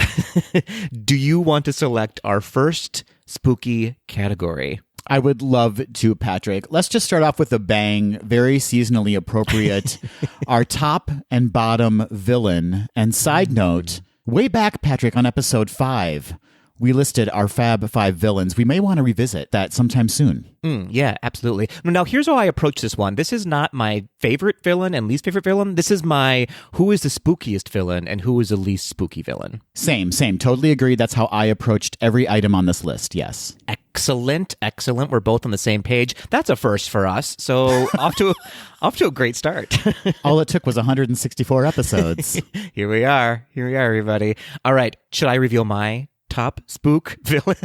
do you want to select our first spooky category? I would love to, Patrick. Let's just start off with a bang, very seasonally appropriate. Our top and bottom villain. And side note, way back, Patrick, on episode 5, we listed our Fab 5 villains. We may want to revisit that sometime soon. Yeah, absolutely. Now, here's how I approach this one. This is not my favorite villain and least favorite villain. This is my who is the spookiest villain and who is the least spooky villain. Same. Totally agree. That's how I approached every item on this list. Yes. Excellent. We're both on the same page. That's a first for us. So off to a great start. All it took was 164 episodes. Here we are, everybody. All right. Should I reveal my top spook villain?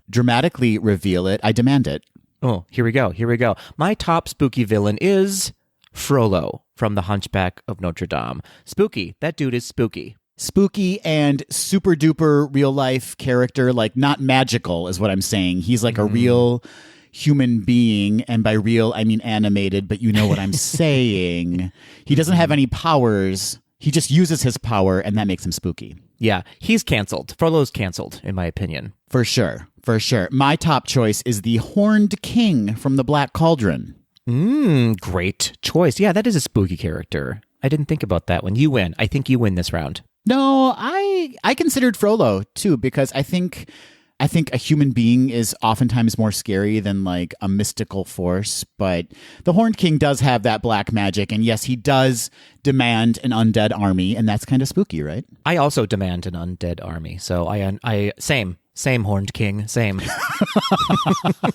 Dramatically reveal it. I demand it. Oh, here we go. My top spooky villain is Frollo from The Hunchback of Notre Dame. Spooky. That dude is spooky. Spooky and super duper real life character, like not magical is what I'm saying. He's like a real human being, and by real I mean animated, but you know what I'm saying. He doesn't have any powers. He just uses his power, and that makes him spooky. Yeah, he's canceled. Frollo's canceled, in my opinion. For sure. My top choice is the Horned King from the Black Cauldron. Great choice. Yeah, that is a spooky character. I didn't think about that one. You win. I think you win this round. No, I considered Frollo too, because I think a human being is oftentimes more scary than like a mystical force, but the Horned King does have that black magic, and yes, he does demand an undead army, and that's kind of spooky, right? I also demand an undead army, so I same Horned King, same.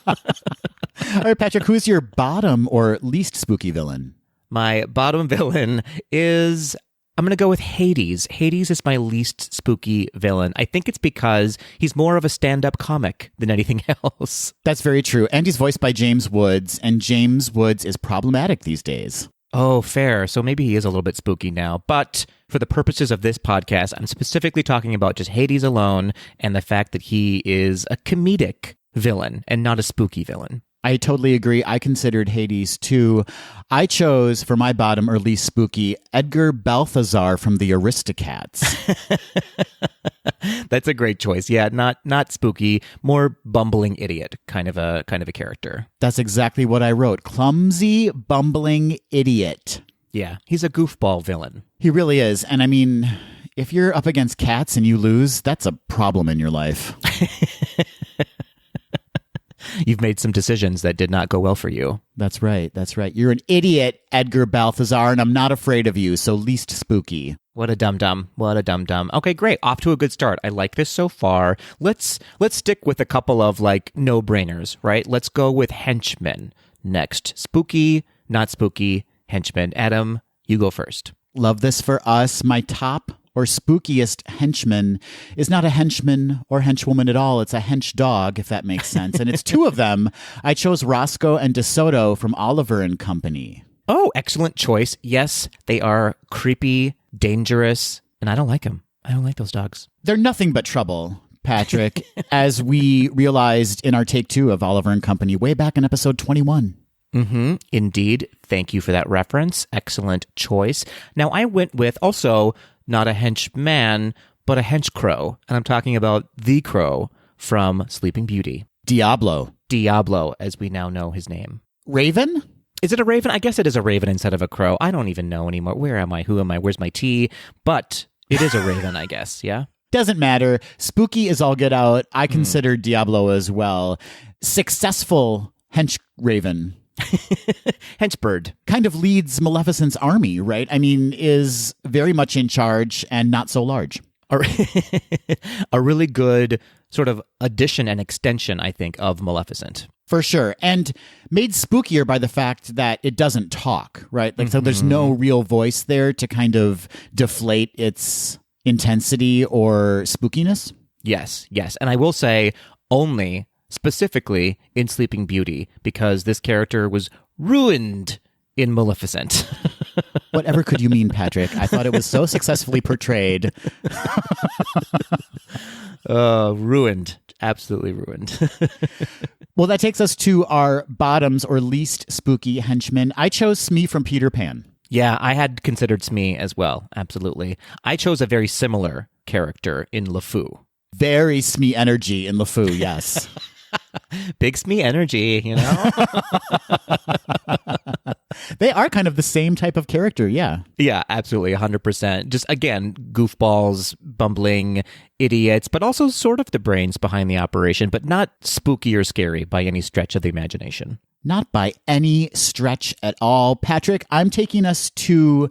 All right, Patrick, who's your bottom or least spooky villain? My bottom villain is, I'm going to go with Hades. Hades is my least spooky villain. I think it's because he's more of a stand-up comic than anything else. That's very true. And he's voiced by James Woods, and James Woods is problematic these days. Oh, fair. So maybe he is a little bit spooky now. But for the purposes of this podcast, I'm specifically talking about just Hades alone and the fact that he is a comedic villain and not a spooky villain. I totally agree. I considered Hades too. I chose for my bottom or least spooky Edgar Balthazar from the Aristocats. That's a great choice. Yeah, not spooky, more bumbling idiot kind of a character. That's exactly what I wrote. Clumsy, bumbling idiot. Yeah, he's a goofball villain. He really is. And I mean, if you're up against cats and you lose, that's a problem in your life. You've made some decisions that did not go well for you. That's right. You're an idiot, Edgar Balthazar, and I'm not afraid of you, so least spooky. What a dum-dum. Okay, great. Off to a good start. I like this so far. Let's stick with a couple of like no-brainers, right? Let's go with henchmen next. Spooky, not spooky, henchmen. Adam, you go first. Love this for us. My top or spookiest henchman is not a henchman or henchwoman at all. It's a hench dog, if that makes sense. And it's two of them. I chose Roscoe and DeSoto from Oliver and Company. Oh, excellent choice. Yes, they are creepy, dangerous, and I don't like them. I don't like those dogs. They're nothing but trouble, Patrick, as we realized in our take 2 of Oliver and Company way back in episode 21. Indeed. Thank you for that reference. Excellent choice. Now, I went with also not a henchman, but a hench crow. And I'm talking about the crow from Sleeping Beauty. Diablo, as we now know his name. Raven? Is it a raven? I guess it is a raven instead of a crow. I don't even know anymore. Where am I? Who am I? Where's my tea? But it is a raven, I guess. Yeah? Doesn't matter. Spooky is all get out. I consider Diablo as well. Successful hench raven. Henchbird. Kind of leads Maleficent's army, right? I mean, is very much in charge and not so large. A really good sort of addition and extension, I think, of Maleficent. For sure. And made spookier by the fact that it doesn't talk, right? Like, so there's no real voice there to kind of deflate its intensity or spookiness. Yes. And I will say only specifically in Sleeping Beauty, because this character was ruined in Maleficent. Whatever could you mean, Patrick? I thought it was so successfully portrayed. Ruined. Absolutely ruined. Well, that takes us to our bottoms or least spooky henchmen. I chose Smee from Peter Pan. Yeah, I had considered Smee as well. Absolutely. I chose a very similar character in LeFou. Very Smee energy in LeFou, yes. Big Smee energy, you know? They are kind of the same type of character, yeah. Yeah, absolutely, 100%. Just, again, goofballs, bumbling idiots, but also sort of the brains behind the operation, but not spooky or scary by any stretch of the imagination. Not by any stretch at all. Patrick, I'm taking us to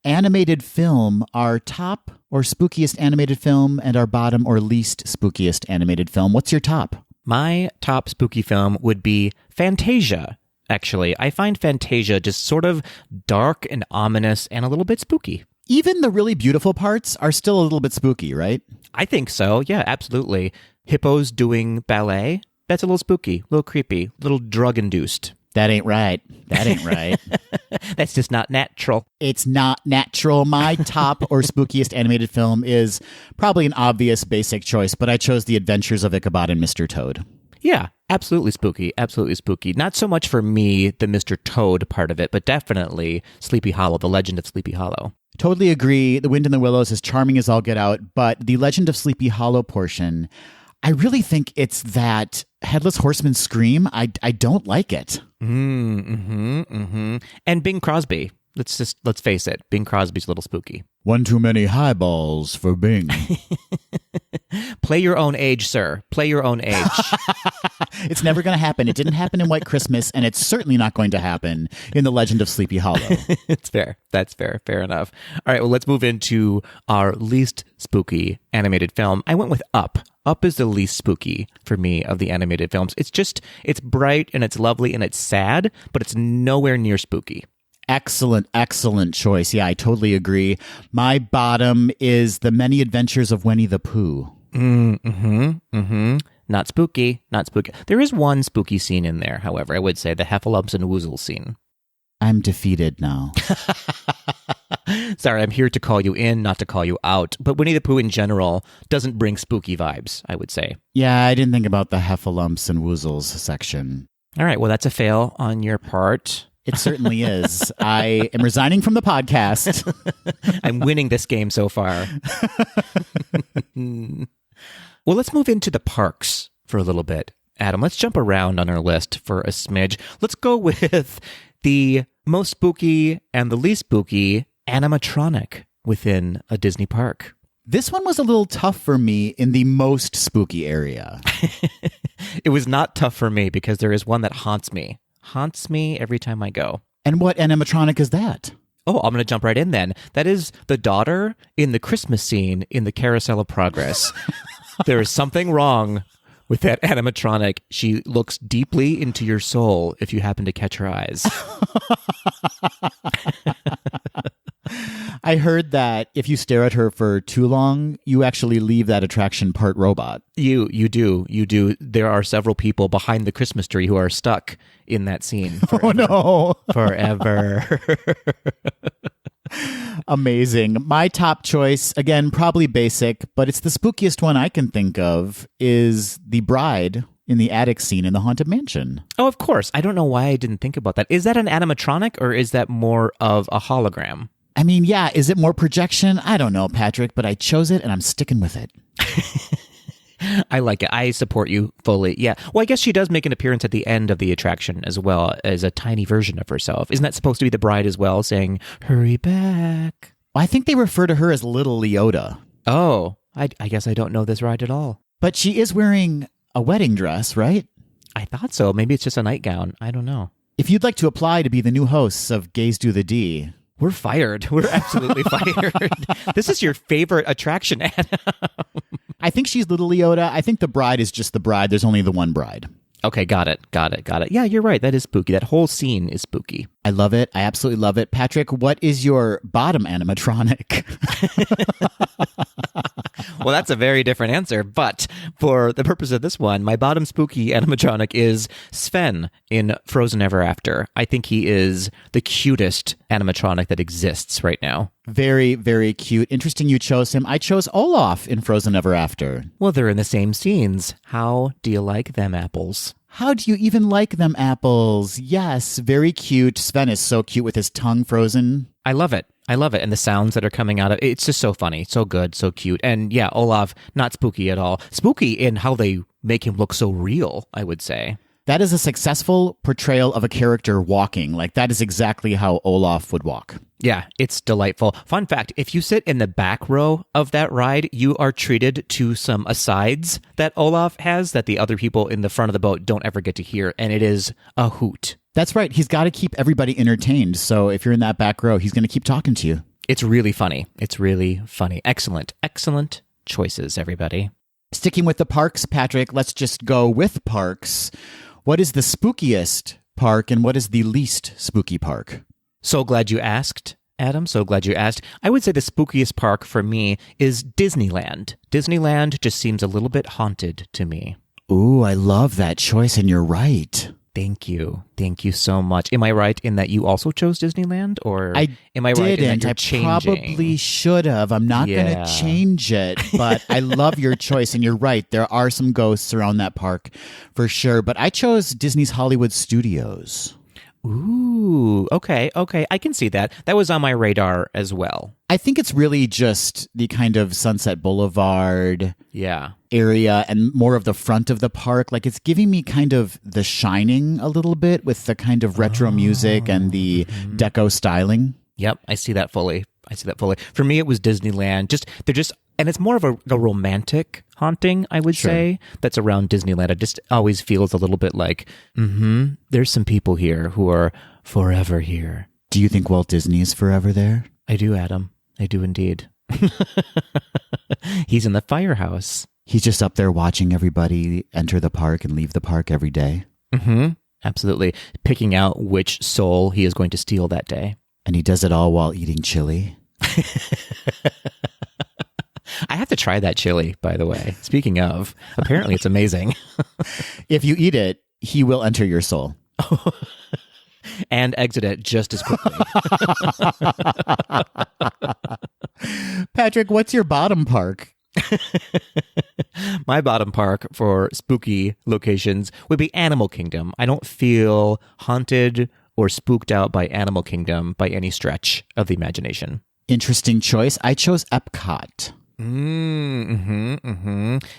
animated film, our top or spookiest animated film, and our bottom or least spookiest animated film. What's your top? My top spooky film would be Fantasia. Actually, I find Fantasia just sort of dark and ominous and a little bit spooky. Even the really beautiful parts are still a little bit spooky, right? I think so. Yeah, absolutely. Hippos doing ballet. That's a little spooky, a little creepy, a little drug-induced. That ain't right. That ain't right. That's just not natural. It's not natural. My top or spookiest animated film is probably an obvious basic choice, but I chose The Adventures of Ichabod and Mr. Toad. Yeah, absolutely spooky. Absolutely spooky. Not so much for me, the Mr. Toad part of it, but definitely Sleepy Hollow, the Legend of Sleepy Hollow. Totally agree. The Wind in the Willows is charming as all get out, but the Legend of Sleepy Hollow portion, I really think it's that Headless Horseman scream. I don't like it. And Bing Crosby. Let's face it. Bing Crosby's a little spooky. One too many highballs for Bing. Play your own age, sir. Play your own age. It's never going to happen. It didn't happen in White Christmas, and it's certainly not going to happen in The Legend of Sleepy Hollow. It's fair. That's fair. Fair enough. All right, well, let's move into our least spooky animated film. I went with Up. Up is the least spooky for me of the animated films. It's bright and it's lovely and it's sad, but it's nowhere near spooky. Excellent, excellent choice. Yeah, I totally agree. My bottom is The Many Adventures of Winnie the Pooh. Not spooky. Not spooky. There is one spooky scene in there, however. I would say the Heffalumps and Woozle scene. I'm defeated now. Sorry, I'm here to call you in, not to call you out. But Winnie the Pooh in general doesn't bring spooky vibes, I would say. Yeah, I didn't think about the Heffalumps and Woozles section. All right, well, that's a fail on your part. It certainly is. I am resigning from the podcast. I'm winning this game so far. Well, let's move into the parks for a little bit. Adam, let's jump around on our list for a smidge. Let's go with the most spooky and the least spooky animatronic within a Disney park. This one was a little tough for me in the most spooky area. It was not tough for me because there is one that haunts me. Haunts me every time I go. And what animatronic is that? Oh, I'm going to jump right in then. That is the daughter in the Christmas scene in the Carousel of Progress. There is something wrong with that animatronic. She looks deeply into your soul if you happen to catch her eyes. I heard that if you stare at her for too long, you actually leave that attraction part robot. You do. There are several people behind the Christmas tree who are stuck in that scene. Forever. Oh, no. Forever. Amazing. My top choice, again, probably basic, but it's the spookiest one I can think of, is the bride in the attic scene in the Haunted Mansion. Oh, of course. I don't know why I didn't think about that. Is that an animatronic or is that more of a hologram? I mean, yeah, is it more projection? I don't know, Patrick, but I chose it and I'm sticking with it. I like it. I support you fully. Yeah. Well, I guess she does make an appearance at the end of the attraction as well as a tiny version of herself. Isn't that supposed to be the bride as well, saying, hurry back? I think they refer to her as Little Leota. Oh, I guess I don't know this ride at all. But she is wearing a wedding dress, right? I thought so. Maybe it's just a nightgown. I don't know. If you'd like to apply to be the new hosts of Gays Do the D, we're fired. We're absolutely fired. This is your favorite attraction, Adam. I think she's Little Leota. I think the bride is just the bride. There's only the one bride. Okay, got it. Yeah, you're right. That is spooky. That whole scene is spooky. I love it. I absolutely love it. Patrick, what is your bottom animatronic? Well, that's a very different answer. But for the purpose of this one, my bottom spooky animatronic is Sven in Frozen Ever After. I think he is the cutest animatronic that exists right now. Very, very cute. Interesting you chose him. I chose Olaf in Frozen Ever After. Well, they're in the same scenes. How do you like them apples? How do you even like them apples? Yes, very cute. Sven is so cute with his tongue frozen. I love it. And the sounds that are coming out of it. It's just so funny, so good, so cute. And yeah, Olaf, not spooky at all. Spooky in how they make him look so real, I would say. That is a successful portrayal of a character walking. Like, that is exactly how Olaf would walk. Yeah, it's delightful. Fun fact, if you sit in the back row of that ride, you are treated to some asides that Olaf has that the other people in the front of the boat don't ever get to hear, and it is a hoot. That's right. He's got to keep everybody entertained. So if you're in that back row, he's going to keep talking to you. It's really funny. Excellent choices, everybody. Sticking with the parks, Patrick, let's just go with parks. What is the spookiest park and what is the least spooky park? So glad you asked, Adam. So glad you asked. I would say the spookiest park for me is Disneyland. Disneyland just seems a little bit haunted to me. Ooh, I love that choice, and you're right. Thank you. Thank you so much. Am I right in that you also chose Disneyland? Or am I right in that you're changing? I probably should have. I'm not going to change it, but I love your choice. And you're right. There are some ghosts around that park for sure. But I chose Disney's Hollywood Studios. Ooh, okay. I can see that. That was on my radar as well. I think it's really just the kind of Sunset Boulevard area and more of the front of the park. Like, it's giving me kind of The Shining a little bit with the kind of retro music and the deco styling. Yep, I see that fully. For me, it was Disneyland. And it's more of a romantic haunting, I would say, that's around Disneyland. It just always feels a little bit like, there's some people here who are forever here. Do you think Walt Disney is forever there? I do, Adam. I do indeed. He's in the firehouse. He's just up there watching everybody enter the park and leave the park every day. Mm-hmm. Absolutely. Picking out which soul he is going to steal that day. And he does it all while eating chili. I have to try that chili, by the way. Speaking of, apparently it's amazing. If you eat it, he will enter your soul. And exit it just as quickly. Patrick, what's your bottom park? My bottom park for spooky locations would be Animal Kingdom. I don't feel haunted or spooked out by Animal Kingdom by any stretch of the imagination. Interesting choice. I chose Epcot.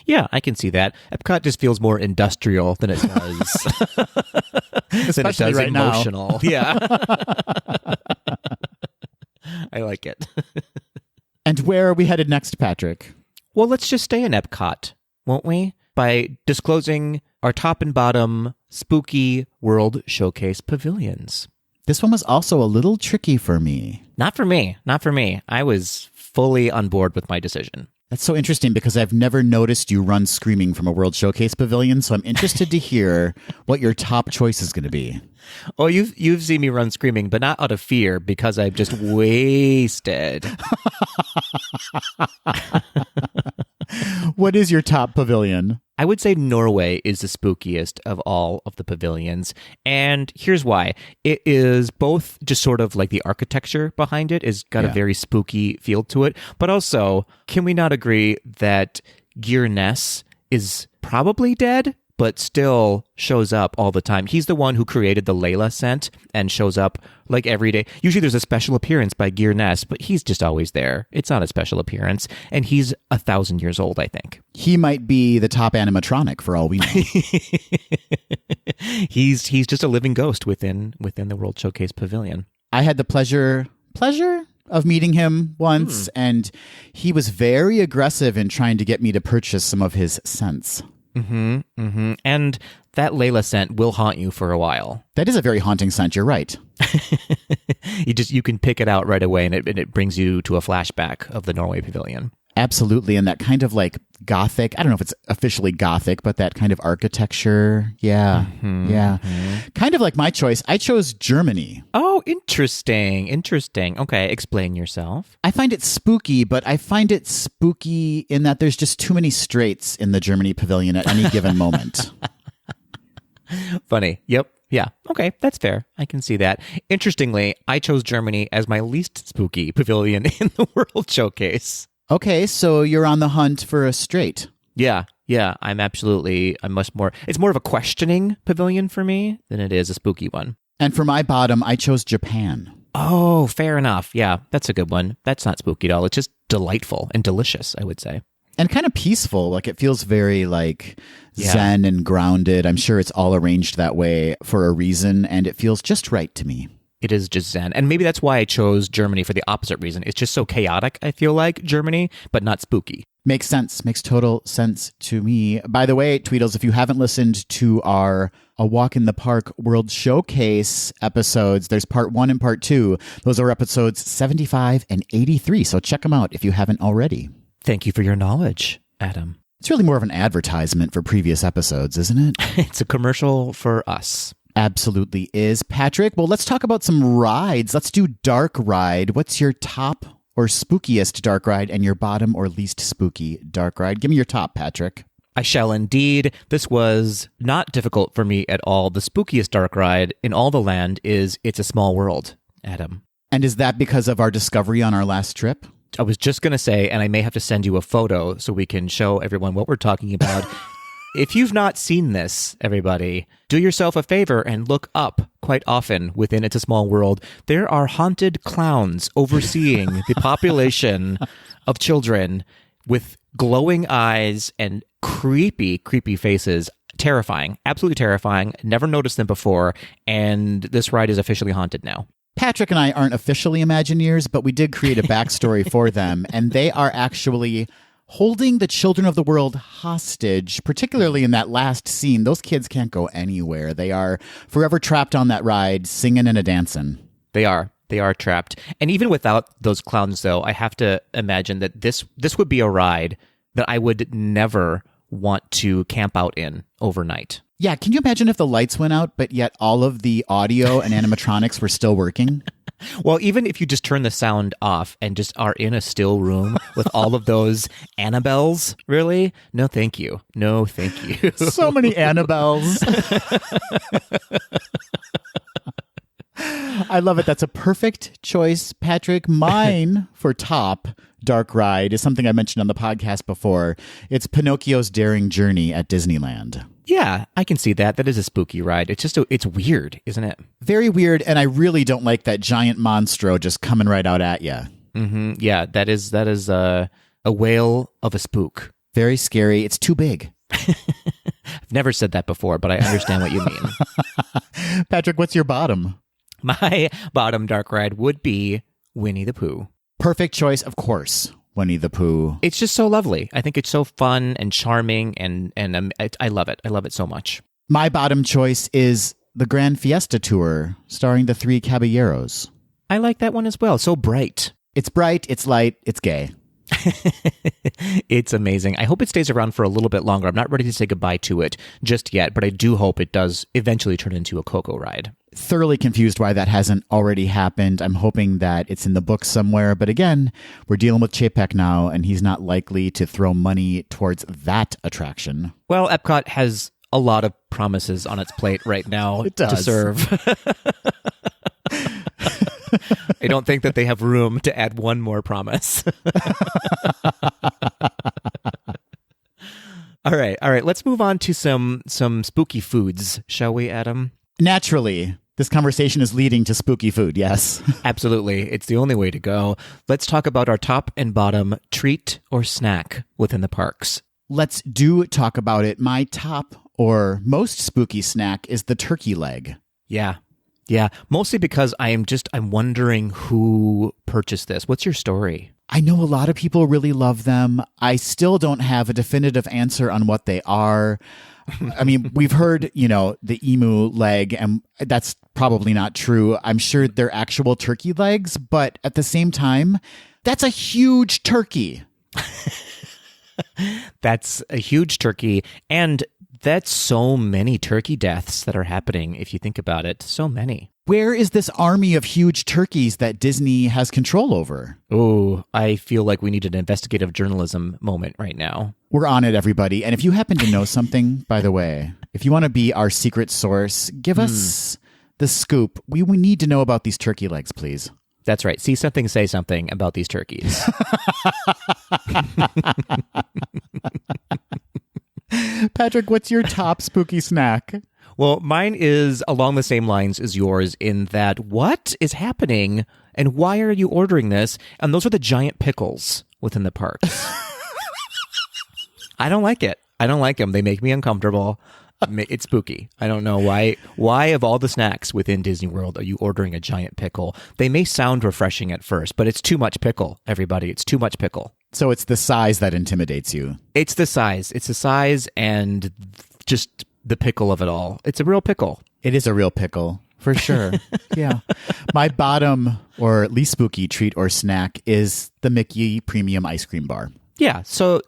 Yeah, I can see that. Epcot just feels more industrial than it does. Especially right emotional. Now. Yeah. I like it. And where are we headed next, Patrick? Well, let's just stay in Epcot, won't we? By disclosing our top and bottom spooky World Showcase pavilions. This one was also a little tricky for me. Not for me. I was fully on board with my decision. That's so interesting because I've never noticed you run screaming from a World Showcase pavilion, so I'm interested to hear what your top choice is going to be. Oh, you've seen me run screaming, but not out of fear, because I've just wasted. What is your top pavilion? I would say Norway is the spookiest of all of the pavilions. And here's why. It is both just sort of like the architecture behind it is got a very spooky feel to it. But also, can we not agree that Gearness is probably dead, but still shows up all the time? He's the one who created the Layla scent and shows up like every day. Usually there's a special appearance by Gearness, but he's just always there. It's not a special appearance. And he's 1,000 years old, I think. He might be the top animatronic for all we know. He's just a living ghost within the World Showcase Pavilion. I had the pleasure of meeting him once, and he was very aggressive in trying to get me to purchase some of his scents. And that Layla scent will haunt you for a while. That is a very haunting scent. You're right. You can pick it out right away, and it brings you to a flashback of the Norway Pavilion. Absolutely. And that kind of like Gothic, I don't know if it's officially Gothic, but that kind of architecture. Yeah. Kind of like my choice. I chose Germany. Oh, interesting. Okay, explain yourself. I find it spooky, but I find it spooky in that there's just too many straights in the Germany Pavilion at any given moment. Funny. Yep. Yeah. Okay, that's fair. I can see that. Interestingly, I chose Germany as my least spooky pavilion in the World Showcase. Okay, so you're on the hunt for a straight. Yeah. I'm much more. It's more of a questioning pavilion for me than it is a spooky one. And for my bottom, I chose Japan. Oh, fair enough. Yeah, that's a good one. That's not spooky at all. It's just delightful and delicious, I would say. And kind of peaceful. Like it feels very like zen and grounded. I'm sure it's all arranged that way for a reason, and it feels just right to me. It is just zen. And maybe that's why I chose Germany for the opposite reason. It's just so chaotic, I feel like, Germany, but not spooky. Makes sense. Makes total sense to me. By the way, Tweedles, if you haven't listened to our A Walk in the Park World Showcase episodes, there's part 1 and part 2. Those are episodes 75 and 83. So check them out if you haven't already. Thank you for your knowledge, Adam. It's really more of an advertisement for previous episodes, isn't it? It's a commercial for us. Absolutely is. Patrick, well, let's talk about some rides. Let's do Dark Ride. What's your top or spookiest dark ride and your bottom or least spooky dark ride? Give me your top, Patrick. I shall indeed. This was not difficult for me at all. The spookiest dark ride in all the land is It's a Small World, Adam. And is that because of our discovery on our last trip? I was just going to say, and I may have to send you a photo so we can show everyone what we're talking about. If you've not seen this, everybody, do yourself a favor and look up quite often within It's a Small World. There are haunted clowns overseeing the population of children with glowing eyes and creepy faces. Terrifying. Absolutely terrifying. Never noticed them before. And this ride is officially haunted now. Patrick and I aren't officially Imagineers, but we did create a backstory for them. And they are actually holding the children of the world hostage, particularly in that last scene. Those kids can't go anywhere. They are forever trapped on that ride, singing and a-dancing. They are trapped. And even without those clowns, though, I have to imagine that this would be a ride that I would never want to camp out in overnight. Yeah, can you imagine if the lights went out, but yet all of the audio and animatronics were still working? Well, even if you just turn the sound off and just are in a still room with all of those Annabelles, really? No, thank you. No, thank you. So many Annabelles. I love it. That's a perfect choice, Patrick. Mine for top dark ride is something I mentioned on the podcast before. It's Pinocchio's Daring Journey at Disneyland. Yeah, I can see that. That is a spooky ride. It's just, it's weird, isn't it? Very weird, and I really don't like that giant monstro just coming right out at you. Mm-hmm. Yeah, that is a whale of a spook. Very scary. It's too big. I've never said that before, but I understand what you mean. Patrick, what's your bottom? My bottom dark ride would be Winnie the Pooh. Perfect choice, of course. Winnie the Pooh. It's just so lovely. I think it's so fun and charming, and I love it. I love it so much. My bottom choice is the Grand Fiesta Tour, starring the Three Caballeros. I like that one as well. So bright. It's bright, it's light, it's gay. It's amazing. I hope it stays around for a little bit longer. I'm not ready to say goodbye to it just yet, but I do hope it does eventually turn into a Coco ride. Thoroughly confused why that hasn't already happened. I'm hoping that it's in the book somewhere. But again, we're dealing with Chapek now, and he's not likely to throw money towards that attraction. Well, Epcot has a lot of promises on its plate right now to serve. I don't think that they have room to add one more promise. All right. Let's move on to some spooky foods, shall we, Adam? Naturally. This conversation is leading to spooky food, yes. Absolutely. It's the only way to go. Let's talk about our top and bottom treat or snack within the parks. Let's talk about it. My top or most spooky snack is the turkey leg. Yeah, Yeah, mostly because I'm wondering who purchased this. What's your story? I know a lot of people really love them. I still don't have a definitive answer on what they are. I mean, we've heard, the emu leg, and that's probably not true. I'm sure they're actual turkey legs, but at the same time, that's a huge turkey. That's a huge turkey, and that's so many turkey deaths that are happening, if you think about it. So many. Where is this army of huge turkeys that Disney has control over? Oh, I feel like we need an investigative journalism moment right now. We're on it, everybody. And if you happen to know something, by the way, if you want to be our secret source, give us the scoop. We need to know about these turkey legs, please. That's right. See something, say something about these turkeys. Patrick, what's your top spooky snack? Well, mine is along the same lines as yours in that what is happening and why are you ordering this? And those are the giant pickles within the parks. I don't like it. I don't like them. They make me uncomfortable. It's spooky. I don't know why. Why of all the snacks within Disney World are you ordering a giant pickle? They may sound refreshing at first, but it's too much pickle, everybody. It's too much pickle. So it's the size that intimidates you. It's the size. It's the size and just the pickle of it all. It's a real pickle. It is a real pickle, for sure. Yeah. My bottom or least spooky treat or snack is the Mickey Premium Ice Cream Bar. Yeah. So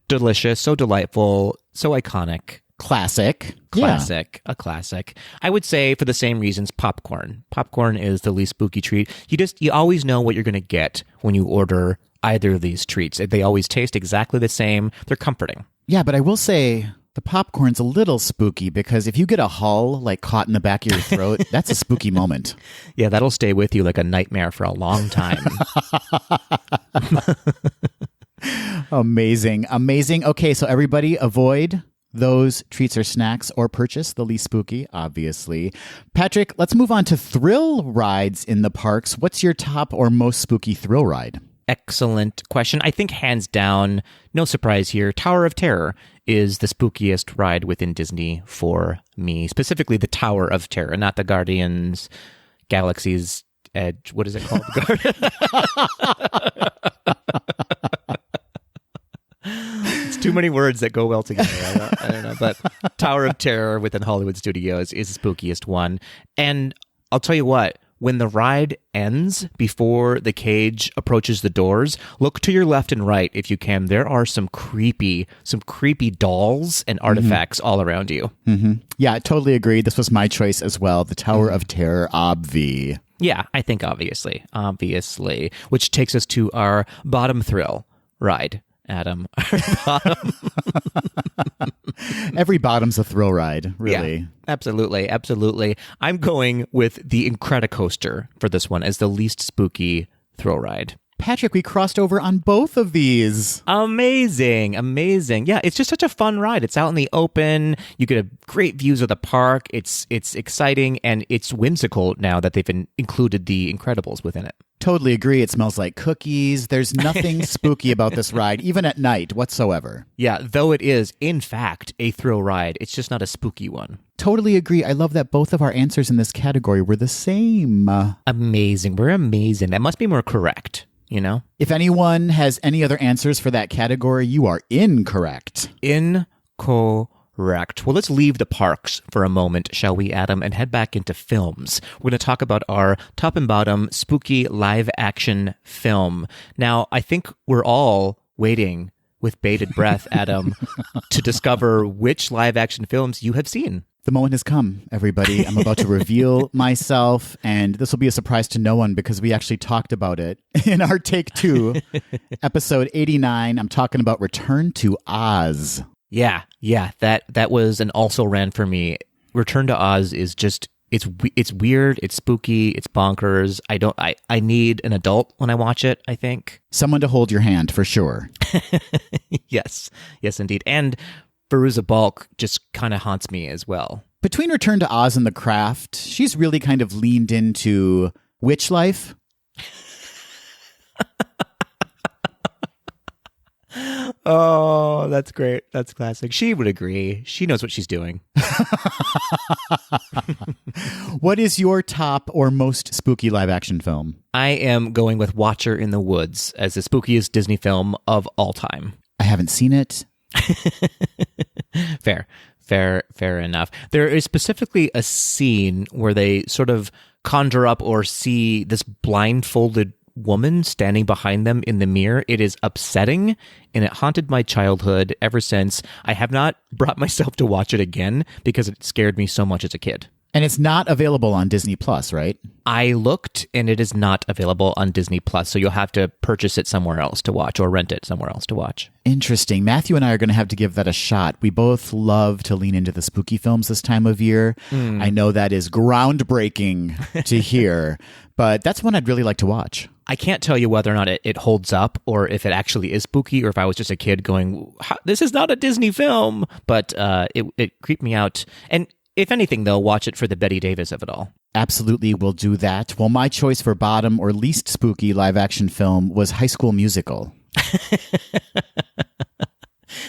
delicious, so delightful, so iconic. Classic. A classic. I would say for the same reasons, popcorn. Popcorn is the least spooky treat. You always know what you're going to get when you order either of these treats. They always taste exactly the same. They're comforting. Yeah, but I will say the popcorn's a little spooky because if you get a hull like caught in the back of your throat, that's a spooky moment. Yeah, that'll stay with you like a nightmare for a long time. Amazing. Okay, so everybody avoid those treats or snacks or purchase the least spooky, obviously. Patrick, let's move on to thrill rides in the parks. What's your top or most spooky thrill ride? Excellent question. I think hands down, no surprise here, Tower of Terror is the spookiest ride within Disney for me. Specifically the Tower of Terror, not the Guardians Galaxy's Edge. What is it called? It's too many words that go well together. I don't know. But Tower of Terror within Hollywood Studios is the spookiest one. And I'll tell you what, when the ride ends before the cage approaches the doors, look to your left and right if you can. There are some creepy dolls and artifacts all around you. Mm-hmm. Yeah, I totally agree. This was my choice as well. The Tower of Terror, obvi. Yeah, I think obviously. Which takes us to our bottom thrill ride. Adam, bottom. Every bottom's a thrill ride, really. Yeah, absolutely. I'm going with the Incredicoaster for this one as the least spooky thrill ride. Patrick, we crossed over on both of these. Amazing. Yeah, it's just such a fun ride. It's out in the open. You get great views of the park. It's exciting, and it's whimsical now that they've included the Incredibles within it. Totally agree. It smells like cookies. There's nothing spooky about this ride, even at night whatsoever. Yeah, though it is, in fact, a thrill ride. It's just not a spooky one. Totally agree. I love that both of our answers in this category were the same. Amazing. We're amazing. That must be more correct, you know? If anyone has any other answers for that category, you are incorrect. Correct. Well, let's leave the parks for a moment, shall we, Adam, and head back into films. We're going to talk about our top and bottom spooky live action film. Now, I think we're all waiting with bated breath, Adam, to discover which live action films you have seen. The moment has come, everybody. I'm about to reveal myself, and this will be a surprise to no one because we actually talked about it in our Take 2, episode 89. I'm talking about Return to Oz. Yeah, that was an also ran for me. Return to Oz is just it's weird, it's spooky, it's bonkers. I need an adult when I watch it, I think. Someone to hold your hand for sure. Yes indeed. And Veruza Balk just kind of haunts me as well. Between Return to Oz and The Craft, she's really kind of leaned into witch life. Oh, that's great. That's classic. She would agree. She knows what she's doing. What is your top or most spooky live action film? I am going with Watcher in the Woods as the spookiest Disney film of all time. I haven't seen it. Fair enough. There is specifically a scene where they sort of conjure up or see this blindfolded woman standing behind them in the mirror. It is upsetting, and it haunted my childhood ever since. I have not brought myself to watch it again because it scared me so much as a kid. And it's not available on Disney Plus, right? I looked, and it is not available on Disney Plus, so you'll have to purchase it somewhere else to watch or rent it somewhere else to watch. Interesting. Matthew and I are going to have to give that a shot. We both love to lean into the spooky films this time of year. I know that is groundbreaking to hear, but that's one I'd really like to watch. I can't tell you whether or not it holds up or if it actually is spooky or if I was just a kid going, this is not a Disney film, but it creeped me out. And if anything, though, watch it for the Bette Davis of it all. Absolutely, we'll do that. Well, my choice for bottom or least spooky live action film was High School Musical.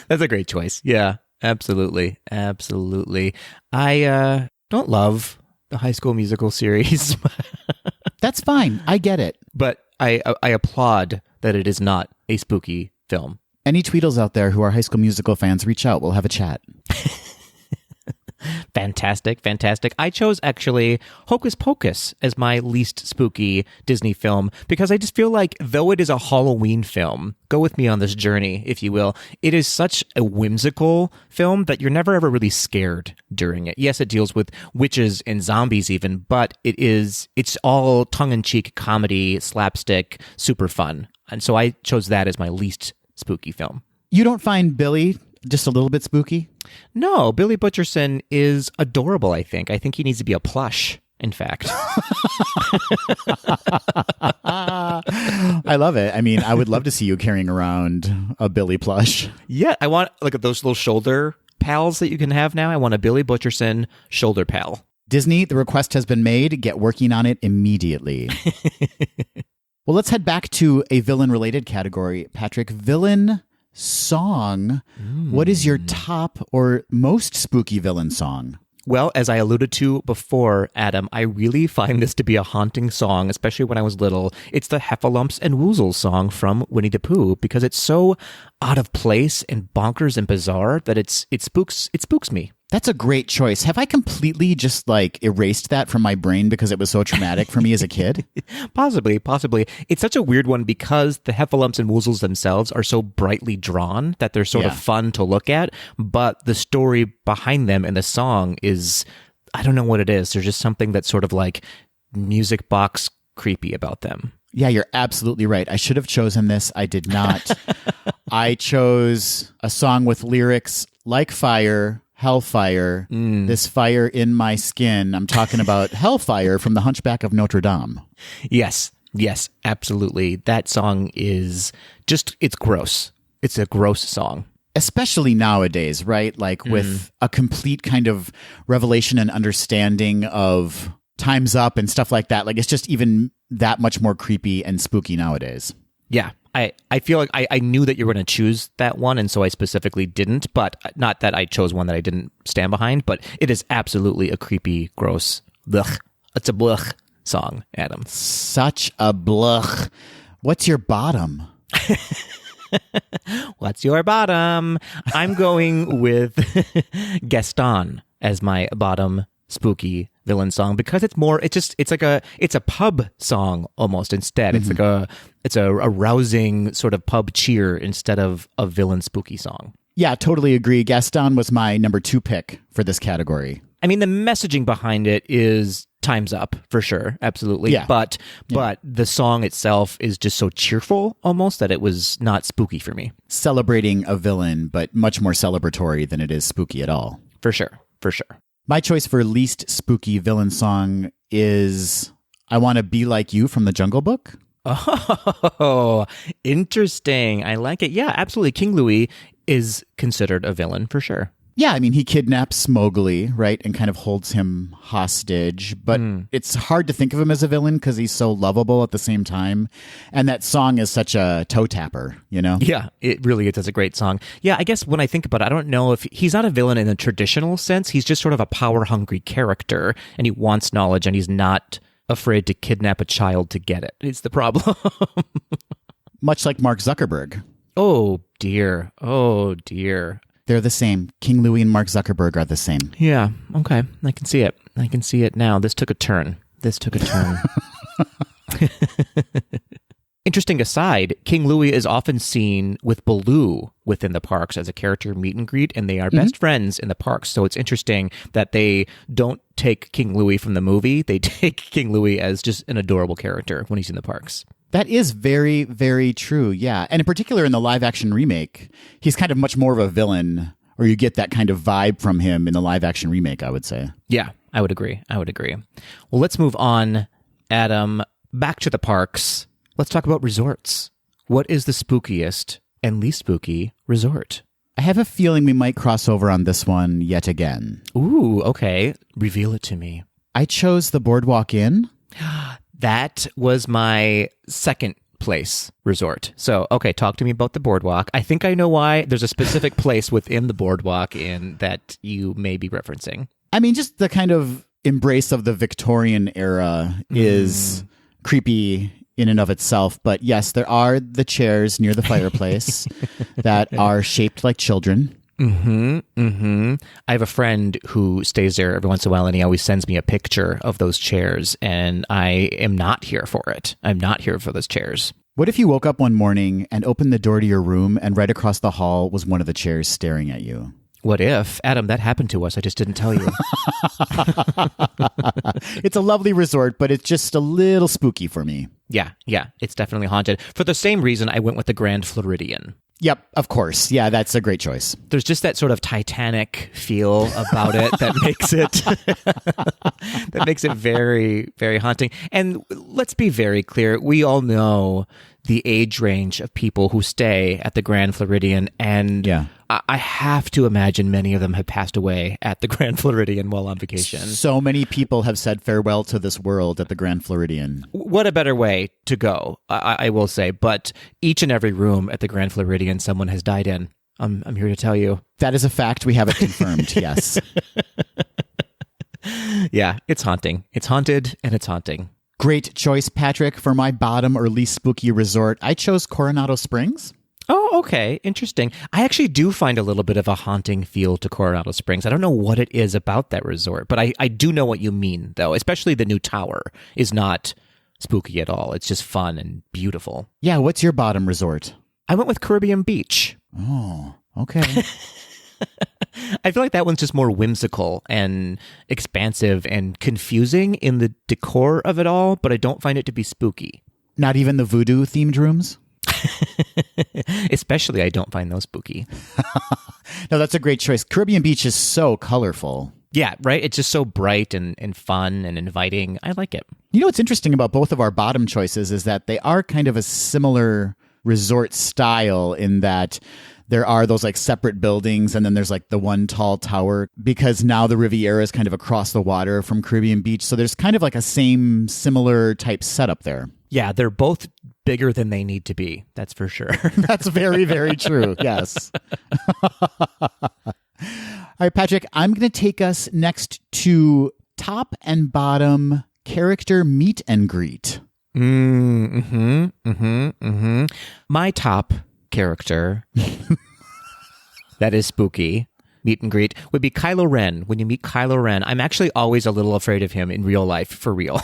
That's a great choice. Yeah, absolutely. I don't love the High School Musical series. That's fine. I get it. But I applaud that it is not a spooky film. Any Tweedles out there who are High School Musical fans, reach out. We'll have a chat. Fantastic. I chose actually Hocus Pocus as my least spooky Disney film because I just feel like though it is a Halloween film, go with me on this journey, if you will, it is such a whimsical film that you're never ever really scared during it. Yes, it deals with witches and zombies even, but it's all tongue-in-cheek comedy, slapstick, super fun. And so I chose that as my least spooky film. You don't find Billy just a little bit spooky? No, Billy Butcherson is adorable, I think. I think he needs to be a plush, in fact. I love it. I mean, I would love to see you carrying around a Billy plush. Yeah, I want like those little shoulder pals that you can have now. I want a Billy Butcherson shoulder pal. Disney, the request has been made. Get working on it immediately. Well, let's head back to a villain-related category. Patrick, villain song. What is your top or most spooky villain song? Well, as I alluded to before, Adam, I really find this to be a haunting song, especially when I was little. It's the Heffalumps and Woozles song from Winnie the Pooh because it's so out of place and bonkers and bizarre that it spooks me. That's a great choice. Have I completely just erased that from my brain because it was so traumatic for me as a kid? Possibly. It's such a weird one because the Heffalumps and Woozles themselves are so brightly drawn that they're sort of fun to look at. But the story behind them and the song is, I don't know what it is. There's just something that's sort of like music box creepy about them. Yeah, you're absolutely right. I should have chosen this. I did not. I chose a song with lyrics like fire, hellfire, this fire in my skin. I'm talking about Hellfire from The Hunchback of Notre Dame. Yes, absolutely. That song is just, it's gross. It's a gross song. Especially nowadays, right? Like with a complete kind of revelation and understanding of time's up and stuff like that. Like it's just even that much more creepy and spooky nowadays. Yeah. I feel like I knew that you were going to choose that one, and so I specifically didn't, but not that I chose one that I didn't stand behind, but it is absolutely a creepy, gross, blech. It's a blech song, Adam. Such a blech. What's your bottom? What's your bottom? I'm going with Gaston as my bottom spooky villain song because it's a pub song almost instead. It's a rousing sort of pub cheer instead of a villain spooky song. Yeah, totally agree. Gaston was my number 2 pick for this category. I mean, the messaging behind it is time's up for sure. Absolutely. Yeah. But the song itself is just so cheerful almost that it was not spooky for me. Celebrating a villain, but much more celebratory than it is spooky at all. For sure. My choice for least spooky villain song is I Want to Be Like You from The Jungle Book. Oh, interesting. I like it. Yeah, absolutely. King Louis is considered a villain for sure. Yeah, I mean, he kidnaps Mowgli, right, and kind of holds him hostage. But it's hard to think of him as a villain because he's so lovable at the same time. And that song is such a toe tapper, you know? Yeah, it really is a great song. Yeah, I guess when I think about it, I don't know if he's not a villain in the traditional sense. He's just sort of a power-hungry character, and he wants knowledge, and he's not afraid to kidnap a child to get it. It's the problem. Much like Mark Zuckerberg. Oh, dear. Oh, dear. They're the same. King Louie and Mark Zuckerberg are the same. Yeah, okay. I can see it. I can see it now. This took a turn. Interesting aside, King Louie is often seen with Baloo within the parks as a character meet and greet, and they are best friends in the parks. So it's interesting that they don't take King Louie from the movie. They take King Louie as just an adorable character when he's in the parks. That is very, very true, yeah. And in particular in the live-action remake, he's kind of much more of a villain, or you get that kind of vibe from him in the live-action remake, I would say. Yeah, I would agree. Well, let's move on, Adam, back to the parks. Let's talk about resorts. What is the spookiest and least spooky resort? I have a feeling we might cross over on this one yet again. Ooh, okay. Reveal it to me. I chose the Boardwalk Inn. That was my second place resort. So, okay, talk to me about the Boardwalk. I think I know why. There's a specific place within the Boardwalk Inn that you may be referencing. I mean, just the kind of embrace of the Victorian era is creepy in and of itself. But yes, there are the chairs near the fireplace that are shaped like children. I have a friend who stays there every once in a while, and he always sends me a picture of those chairs, and I am not here for it. I'm not here for those chairs. What if you woke up one morning and opened the door to your room, and right across the hall was one of the chairs staring at you? What if? Adam, that happened to us. I just didn't tell you. It's a lovely resort, but it's just a little spooky for me. Yeah, it's definitely haunted. For the same reason, I went with the Grand Floridian. Yep, of course. Yeah, that's a great choice. There's just that sort of Titanic feel about it that makes it very, very haunting. And let's be very clear. We all know the age range of people who stay at the Grand Floridian, and I have to imagine many of them have passed away at the Grand Floridian while on vacation. So many people have said farewell to this world at the Grand Floridian. What a better way to go, I will say. But each and every room at the Grand Floridian, someone has died in. I'm here to tell you. That is a fact. We have it confirmed, yes. Yeah, it's haunting. It's haunted, and it's haunting. Great choice, Patrick. For my bottom or least spooky resort, I chose Coronado Springs. Oh, okay. Interesting. I actually do find a little bit of a haunting feel to Coronado Springs. I don't know what it is about that resort, but I do know what you mean, though. Especially the new tower is not spooky at all. It's just fun and beautiful. Yeah, what's your bottom resort? I went with Caribbean Beach. Oh, okay. I feel like that one's just more whimsical and expansive and confusing in the decor of it all, but I don't find it to be spooky. Not even the voodoo-themed rooms? Especially, I don't find those spooky. No, that's a great choice. Caribbean Beach is so colorful. Yeah, right? It's just so bright and fun and inviting. I like it. You know what's interesting about both of our bottom choices is that they are kind of a similar resort style in that there are those like separate buildings and then there's like the one tall tower because now the Riviera is kind of across the water from Caribbean Beach. So there's kind of like a similar type setup there. Yeah, they're both bigger than they need to be. That's for sure. That's very, very true. Yes. All right, Patrick, I'm going to take us next to top and bottom character meet and greet. My top character that is spooky meet and greet would be Kylo Ren. When you meet Kylo Ren, I'm actually always a little afraid of him in real life, for real.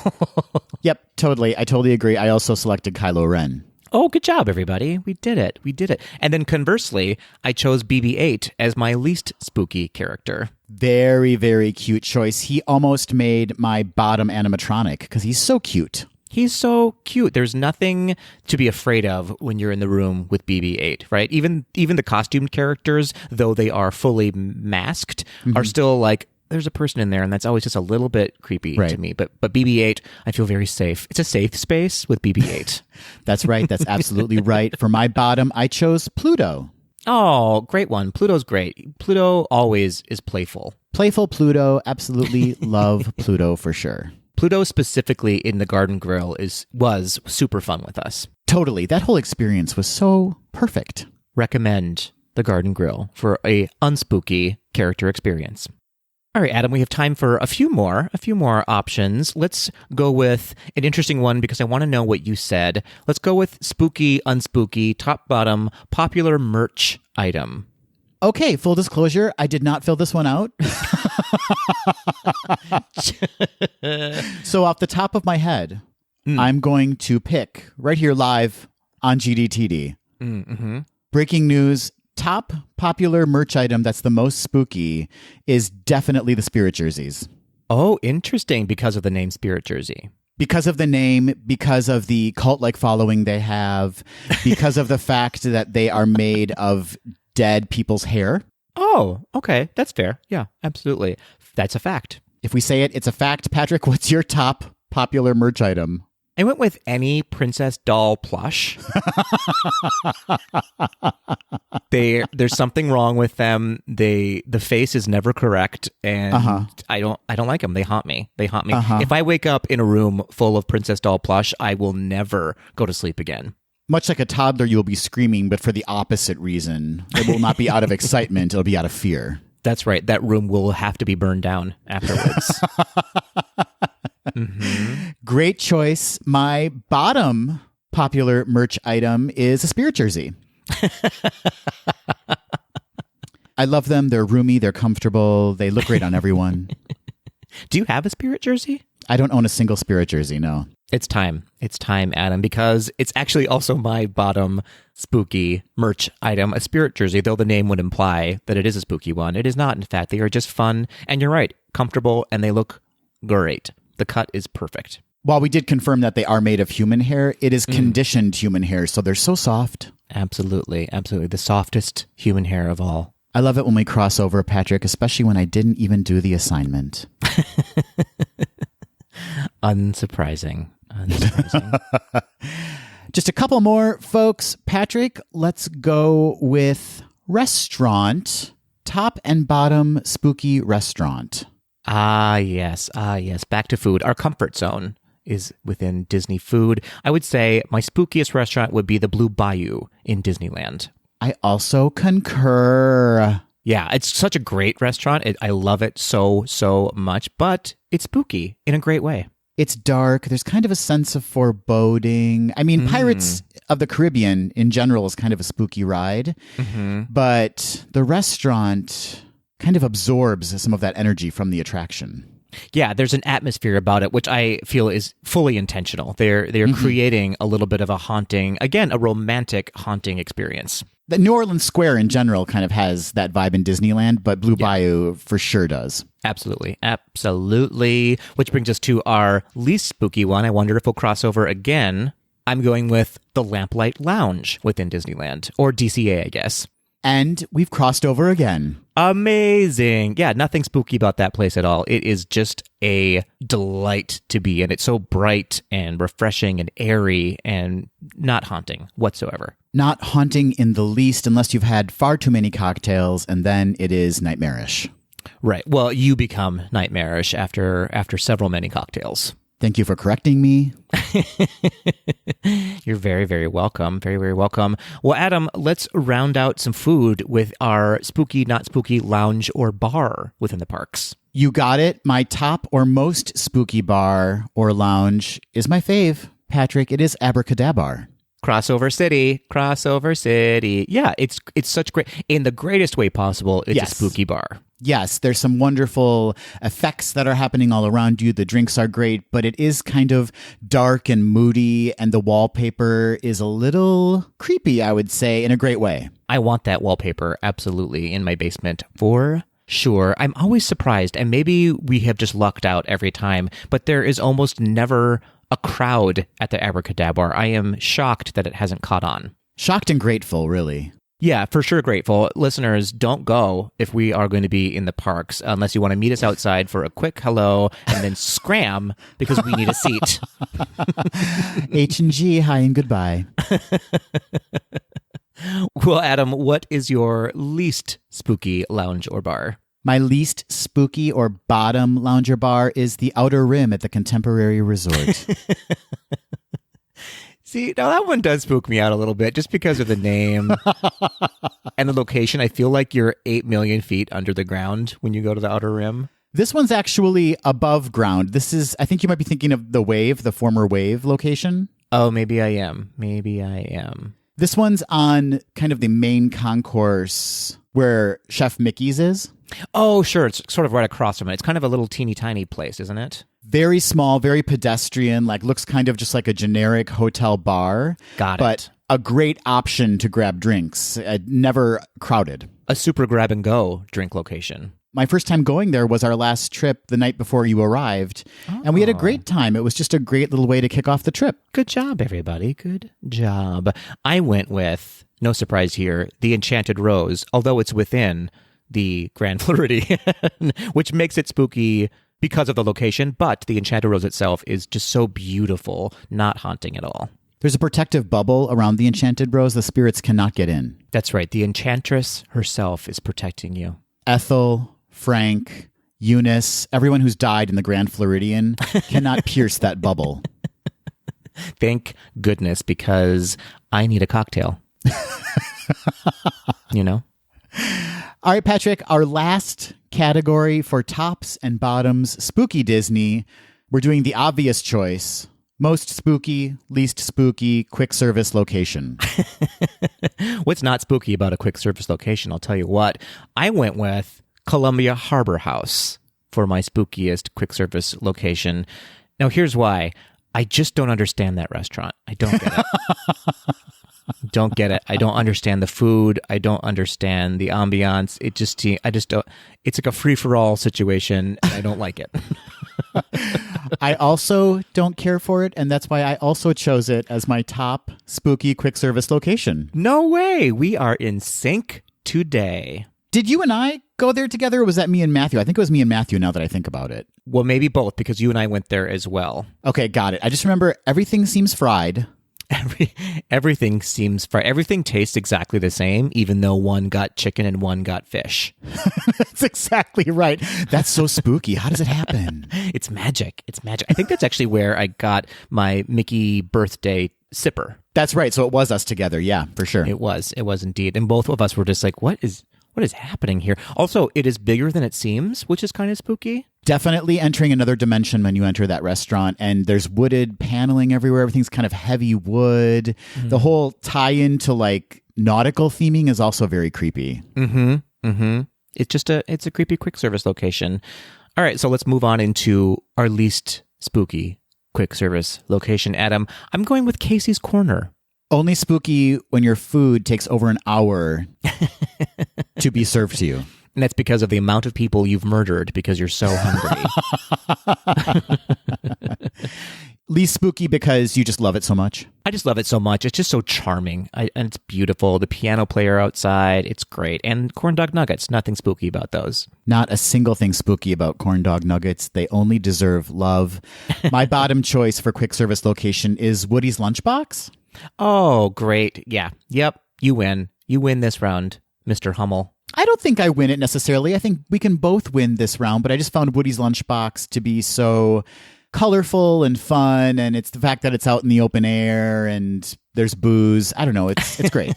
Yep, totally. I totally agree. I also selected Kylo Ren. Oh, good job, everybody. We did it. And then conversely, I chose BB-8 as my least spooky character. Very, very cute choice. He almost made my bottom animatronic because he's so cute. He's so cute. There's nothing to be afraid of when you're in the room with BB-8, right? Even the costumed characters, though they are fully masked, are still like, there's a person in there, and that's always just a little bit creepy to me. But BB-8, I feel very safe. It's a safe space with BB-8. That's right. That's absolutely right. For my bottom, I chose Pluto. Oh, great one. Pluto's great. Pluto always is playful. Playful Pluto. Absolutely love Pluto for sure. Pluto specifically in the Garden Grill was super fun with us. Totally. That whole experience was so perfect. Recommend the Garden Grill for a unspooky character experience. All right, Adam, we have time for a few more options. Let's go with an interesting one because I want to know what you said. Let's go with spooky, unspooky, top, bottom, popular merch item. Okay, full disclosure, I did not fill this one out. So off the top of my head, I'm going to pick right here live on GDTD. Mm-hmm. Breaking news. Top popular merch item that's the most spooky is definitely the Spirit jerseys. Oh, interesting, because of the name Spirit Jersey. Because of the name, because of the cult-like following they have, because of the fact that they are made of dead people's hair. Oh, okay. That's fair. Yeah, absolutely. That's a fact. If we say it, it's a fact. Patrick, what's your top popular merch item? I went with any princess doll plush. There's something wrong with them. The face is never correct, and I don't like them. They haunt me. If I wake up in a room full of princess doll plush, I will never go to sleep again. Much like a toddler, you'll be screaming, but for the opposite reason. It will not be out of excitement. It'll be out of fear. That's right. That room will have to be burned down afterwards. Mm-hmm. Great choice. My bottom popular merch item is a Spirit jersey. I love them. They're roomy. They're comfortable. They look great on everyone. Do you have a Spirit jersey? I don't own a single Spirit jersey, no. It's time. It's time, Adam, because it's actually also my bottom spooky merch item, a Spirit jersey, though the name would imply that it is a spooky one. It is not, in fact. They are just fun, and you're right, comfortable, and they look great. The cut is perfect. While we did confirm that they are made of human hair, it is conditioned human hair, so they're so soft. Absolutely, absolutely. The softest human hair of all. I love it when we cross over, Patrick, especially when I didn't even do the assignment. Unsurprising. Just a couple more, folks. Patrick, let's go with restaurant. Top and bottom spooky restaurant. Ah, yes. Back to food. Our comfort zone is within Disney food. I would say my spookiest restaurant would be the Blue Bayou in Disneyland. I also concur. Yeah, it's such a great restaurant. I love it so much, but it's spooky in a great way. It's dark. There's kind of a sense of foreboding. I mean, Pirates of the Caribbean in general is kind of a spooky ride, but the restaurant kind of absorbs some of that energy from the attraction. Yeah, there's an atmosphere about it, which I feel is fully intentional. They're creating a little bit of a haunting, again, a romantic haunting experience. The New Orleans Square in general kind of has that vibe in Disneyland, but Blue Bayou for sure does. Absolutely. Which brings us to our least spooky one. I wonder if we'll cross over again. I'm going with the Lamplight Lounge within Disneyland, or DCA, I guess. And we've crossed over again. Amazing. Yeah, nothing spooky about that place at all. It is just a delight to be in. It's so bright and refreshing and airy and not haunting whatsoever. Not haunting in the least unless you've had far too many cocktails, and then it is nightmarish. Right. Well, you become nightmarish after several many cocktails. Thank you for correcting me. You're very, very welcome. Very, very welcome. Well, Adam, let's round out some food with our spooky, not spooky lounge or bar within the parks. You got it. My top or most spooky bar or lounge is my fave, Patrick. It is Abracadabar. Crossover City. Yeah, it's such great, in the greatest way possible. It's a spooky bar. Yes, there's some wonderful effects that are happening all around you. The drinks are great, but it is kind of dark and moody, and the wallpaper is a little creepy, I would say, in a great way. I want that wallpaper absolutely in my basement for sure. I'm always surprised, and maybe we have just lucked out every time, but there is almost never a crowd at the Abracadabar. I am shocked that it hasn't caught on. Shocked and grateful, really. Yeah, for sure grateful. Listeners, don't go if we are going to be in the parks unless you want to meet us outside for a quick hello and then scram because we need a seat. H&G, hi and goodbye. Well, Adam, what is your least spooky lounge or bar? My least spooky or bottom lounge or bar is the Outer Rim at the Contemporary Resort. See, now that one does spook me out a little bit just because of the name and the location. I feel like you're 8 million feet under the ground when you go to the Outer Rim. This one's actually above ground. This is, I think you might be thinking of the Wave, the former Wave location. Oh, maybe I am. Maybe I am. This one's on kind of the main concourse where Chef Mickey's is. Oh, sure. It's sort of right across from it. It's kind of a little teeny tiny place, isn't it? Very small, very pedestrian, like looks kind of just like a generic hotel bar. Got it. But a great option to grab drinks. Never crowded. A super grab and go drink location. My first time going there was our last trip the night before you arrived. And we had a great time. It was just a great little way to kick off the trip. Good job, everybody. Good job. I went with, no surprise here, the Enchanted Rose, although it's within the Grand Floridian, which makes it spooky because of the location. But the Enchanted Rose itself is just so beautiful, not haunting at all. There's a protective bubble around the Enchanted Rose. The spirits cannot get in. That's right. The Enchantress herself is protecting you. Ethel, Frank, Eunice, everyone who's died in the Grand Floridian cannot pierce that bubble. Thank goodness, because I need a cocktail. You know? All right, Patrick, our last category for tops and bottoms, spooky Disney. We're doing the obvious choice. Most spooky, least spooky, quick service location. What's not spooky about a quick service location? I'll tell you what. I went with Columbia Harbor House for my spookiest quick service location. Now, here's why. I just don't understand that restaurant. I don't get it. Don't get it. I don't understand the food. I don't understand the ambiance. I just don't. It's like a free-for-all situation, and I don't like it. I also don't care for it, and that's why I also chose it as my top spooky quick service location. No way. We are in sync today. Did you and I go there together, or was that me and Matthew? I think it was me and Matthew now that I think about it. Well, maybe both, because you and I went there as well. Okay, got it. I just remember everything seems fried. Everything seems fried. Everything tastes exactly the same, even though one got chicken and one got fish. That's exactly right. That's so spooky. How does it happen? It's magic. It's magic. I think that's actually where I got my Mickey birthday sipper. That's right. So it was us together. Yeah, for sure. It was indeed. And both of us were just like, what is happening here? Also, it is bigger than it seems, which is kind of spooky. Definitely entering another dimension when you enter that restaurant, and there's wooded paneling everywhere. Everything's kind of heavy wood. Mm-hmm. The whole tie-in to like nautical theming is also very creepy. Mm-hmm. Mm-hmm. It's a creepy quick service location. All right, so let's move on into our least spooky quick service location. Adam, I'm going with Casey's Corner. Only spooky when your food takes over an hour to be served to you. And that's because of the amount of people you've murdered because you're so hungry. Least spooky because you just love it so much? I just love it so much. It's just so charming. And it's beautiful. The piano player outside, it's great. And corn dog nuggets, nothing spooky about those. Not a single thing spooky about corn dog nuggets. They only deserve love. My bottom choice for quick service location is Woody's Lunchbox. Oh, great. Yeah. Yep. You win. You win this round, Mr. Hummel. I don't think I win it necessarily. I think we can both win this round, but I just found Woody's Lunchbox to be so colorful and fun, and it's the fact that it's out in the open air and there's booze. I don't know. It's great.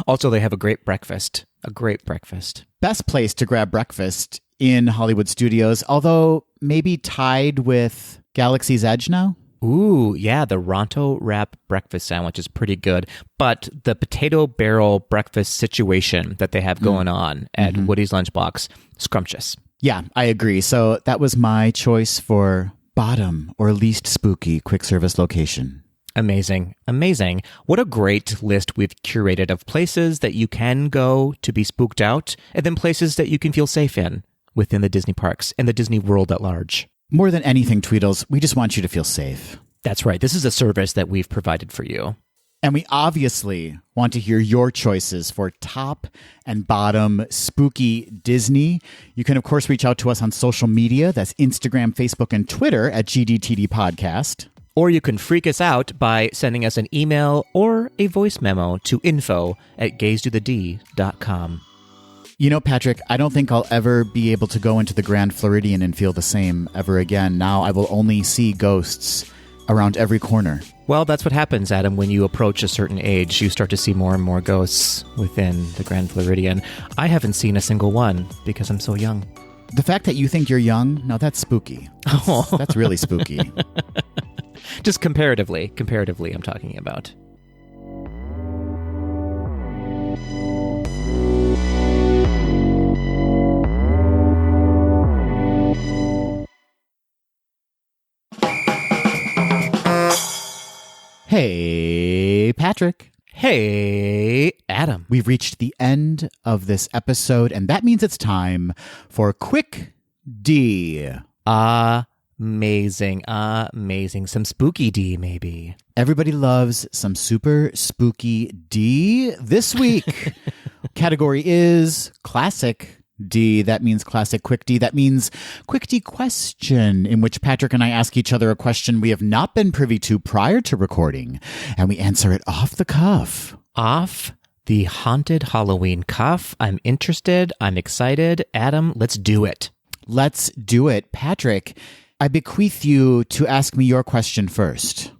Also, they have a great breakfast. A great breakfast. Best place to grab breakfast in Hollywood Studios, although maybe tied with Galaxy's Edge now. Ooh, yeah, the Ronto Wrap breakfast sandwich is pretty good. But the potato barrel breakfast situation that they have going on at Woody's Lunchbox, scrumptious. Yeah, I agree. So that was my choice for bottom or least spooky quick service location. Amazing. Amazing. What a great list we've curated of places that you can go to be spooked out, and then places that you can feel safe in within the Disney parks and the Disney world at large. More than anything, Tweedles, we just want you to feel safe. That's right. This is a service that we've provided for you. And we obviously want to hear your choices for top and bottom spooky Disney. You can, of course, reach out to us on social media. That's Instagram, Facebook, and Twitter at GDTD Podcast. Or you can freak us out by sending us an email or a voice memo to info@gazetothed.com. You know, Patrick, I don't think I'll ever be able to go into the Grand Floridian and feel the same ever again. Now I will only see ghosts around every corner. Well, that's what happens, Adam, when you approach a certain age. You start to see more and more ghosts within the Grand Floridian. I haven't seen a single one because I'm so young. The fact that you think you're young, now that's spooky. That's really spooky. Just comparatively, I'm talking about. Hey, Patrick. Hey, Adam. We've reached the end of this episode, and that means it's time for Quick D. Amazing. Some spooky D, maybe. Everybody loves some super spooky D. This week, category is Classic D. That means Classic Quick D. That means Quick D question, in which Patrick and I ask each other a question we have not been privy to prior to recording, and we answer it off the cuff. Off the haunted Halloween cuff. I'm interested. I'm excited. Adam, let's do it. Let's do it. Patrick, I bequeath you to ask me your question first.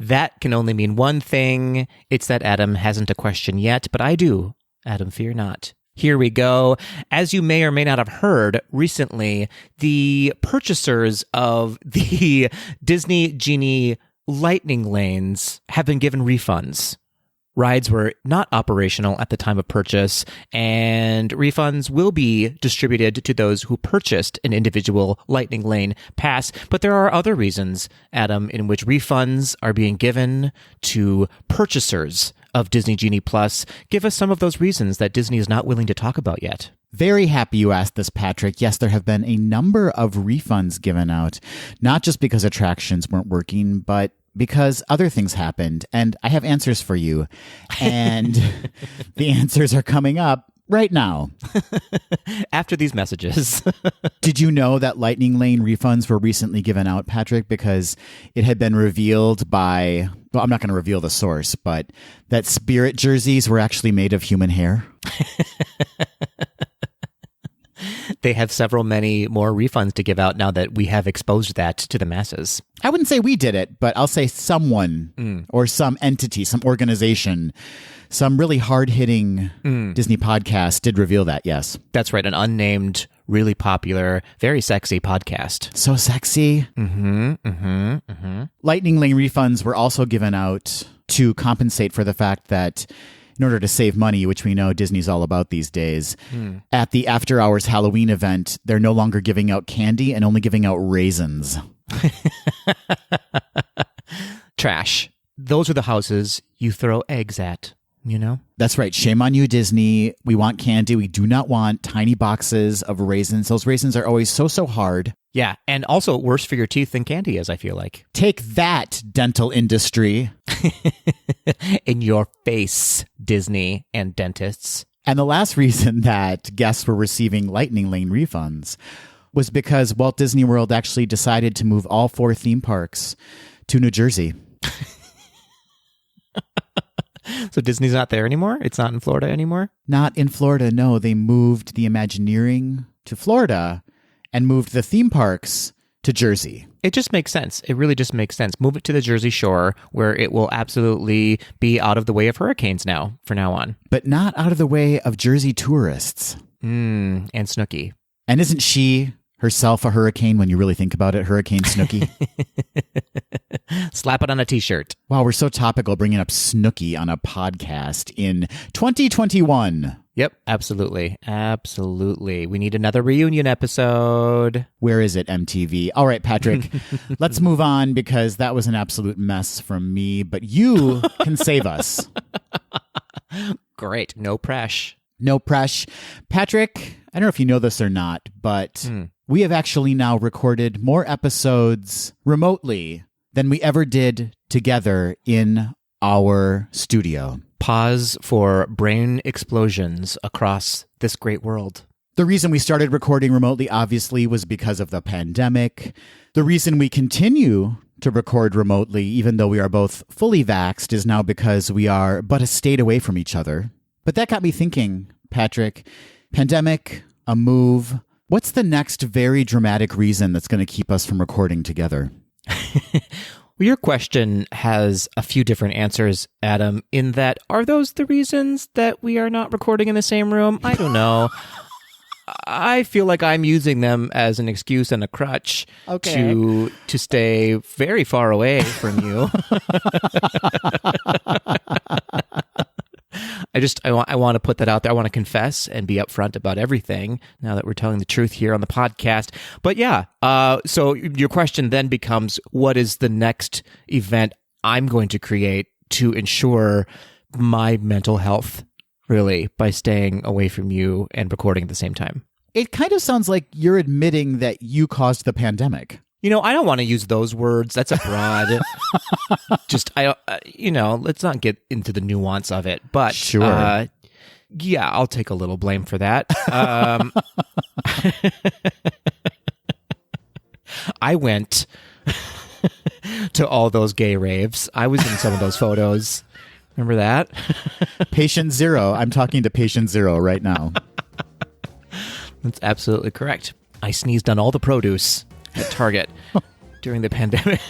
That can only mean one thing. It's that Adam hasn't a question yet, but I do. Adam, fear not. Here we go. As you may or may not have heard, recently, the purchasers of the Disney Genie Lightning Lanes have been given refunds. Rides were not operational at the time of purchase, and refunds will be distributed to those who purchased an individual Lightning Lane pass. But there are other reasons, Adam, in which refunds are being given to purchasers of Disney Genie Plus. Give us some of those reasons that Disney is not willing to talk about yet. Very happy you asked this, Patrick. Yes, there have been a number of refunds given out, not just because attractions weren't working, but because other things happened. And I have answers for you. And the answers are coming up right now. After these messages. Did you know that Lightning Lane refunds were recently given out, Patrick? Because it had been revealed by, well, I'm not going to reveal the source, but that Spirit jerseys were actually made of human hair. They have many more refunds to give out now that we have exposed that to the masses. I wouldn't say we did it, but I'll say someone or some entity, some organization, some really hard-hitting Disney podcast did reveal that, yes. That's right, an unnamed, really popular, very sexy podcast. So sexy. Lightning Lane refunds were also given out to compensate for the fact that in order to save money, which we know Disney's all about these days, at the After Hours Halloween event, they're no longer giving out candy and only giving out raisins. Trash. Those are the houses you throw eggs at, you know? That's right. Shame on you, Disney. We want candy. We do not want tiny boxes of raisins. Those raisins are always so hard. Yeah, and also worse for your teeth than candy is, I feel like. Take that, dental industry. In your face, Disney and dentists. And the last reason that guests were receiving Lightning Lane refunds was because Walt Disney World actually decided to move all 4 theme parks to New Jersey. So Disney's not there anymore? It's not in Florida anymore? Not in Florida, no. They moved the Imagineering to Florida and moved the theme parks to Jersey. It just makes sense. It really just makes sense. Move it to the Jersey Shore, where it will absolutely be out of the way of hurricanes now, from now on. But not out of the way of Jersey tourists. And Snooki. And isn't she herself a hurricane when you really think about it? Hurricane Snooki. Slap it on a t-shirt. Wow, we're so topical bringing up Snooki on a podcast in 2021. Yep, absolutely. Absolutely. We need another reunion episode. Where is it, MTV? All right, Patrick, let's move on because that was an absolute mess from me, but you can save us. Great. No press. No press. Patrick, I don't know if you know this or not, but we have actually now recorded more episodes remotely than we ever did together in our studio. Pause for brain explosions across this great world. The reason we started recording remotely, obviously, was because of the pandemic. The reason we continue to record remotely, even though we are both fully vaxxed, is now because we are but a state away from each other. But that got me thinking, Patrick, pandemic, a move. What's the next very dramatic reason that's going to keep us from recording together? Well, your question has a few different answers, Adam, in that, are those the reasons that we are not recording in the same room? I don't know. I feel like I'm using them as an excuse and a crutch to stay very far away from you. I want to put that out there. I want to confess and be upfront about everything now that we're telling the truth here on the podcast. But yeah, so your question then becomes, what is the next event I'm going to create to ensure my mental health, really, by staying away from you and recording at the same time? It kind of sounds like you're admitting that you caused the pandemic. I don't want to use those words. That's a broad. Let's not get into the nuance of it. But sure. Yeah, I'll take a little blame for that. I went to all those gay raves. I was in some of those photos. Remember that? Patient zero. I'm talking to patient zero right now. That's absolutely correct. I sneezed on all the produce at Target during the pandemic.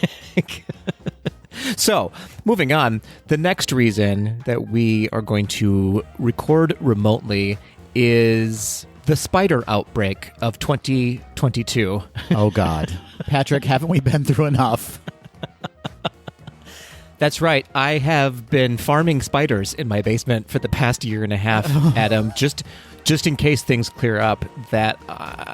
So, moving on, the next reason that we are going to record remotely is the spider outbreak of 2022. Oh, God. Patrick, haven't we been through enough? That's right. I have been farming spiders in my basement for the past year and a half, Adam, just in case things clear up, that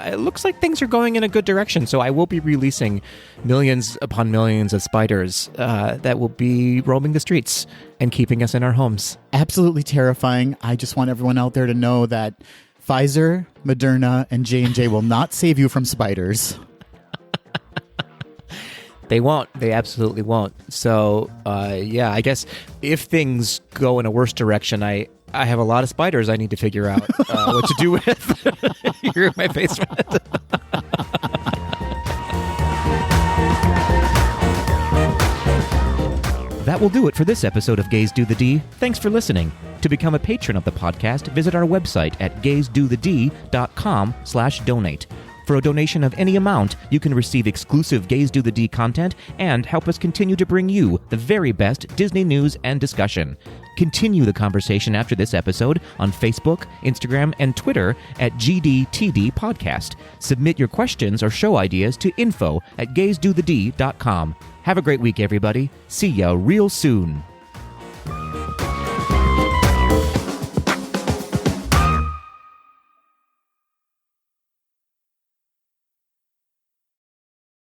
it looks like things are going in a good direction. So I will be releasing millions upon millions of spiders that will be roaming the streets and keeping us in our homes. Absolutely terrifying. I just want everyone out there to know that Pfizer, Moderna, and J&J will not save you from spiders. They won't. They absolutely won't. So, I guess if things go in a worse direction, I have a lot of spiders I need to figure out what to do with here in my basement. That will do it for this episode of Gays Do the D. Thanks for listening. To become a patron of the podcast, visit our website at gaysdothed.com/donate. For a donation of any amount, you can receive exclusive Gays Do the D content and help us continue to bring you the very best Disney news and discussion. Continue the conversation after this episode on Facebook, Instagram, and Twitter at GDTD Podcast. Submit your questions or show ideas to info@gaysdothed.com. Have a great week, everybody. See ya real soon.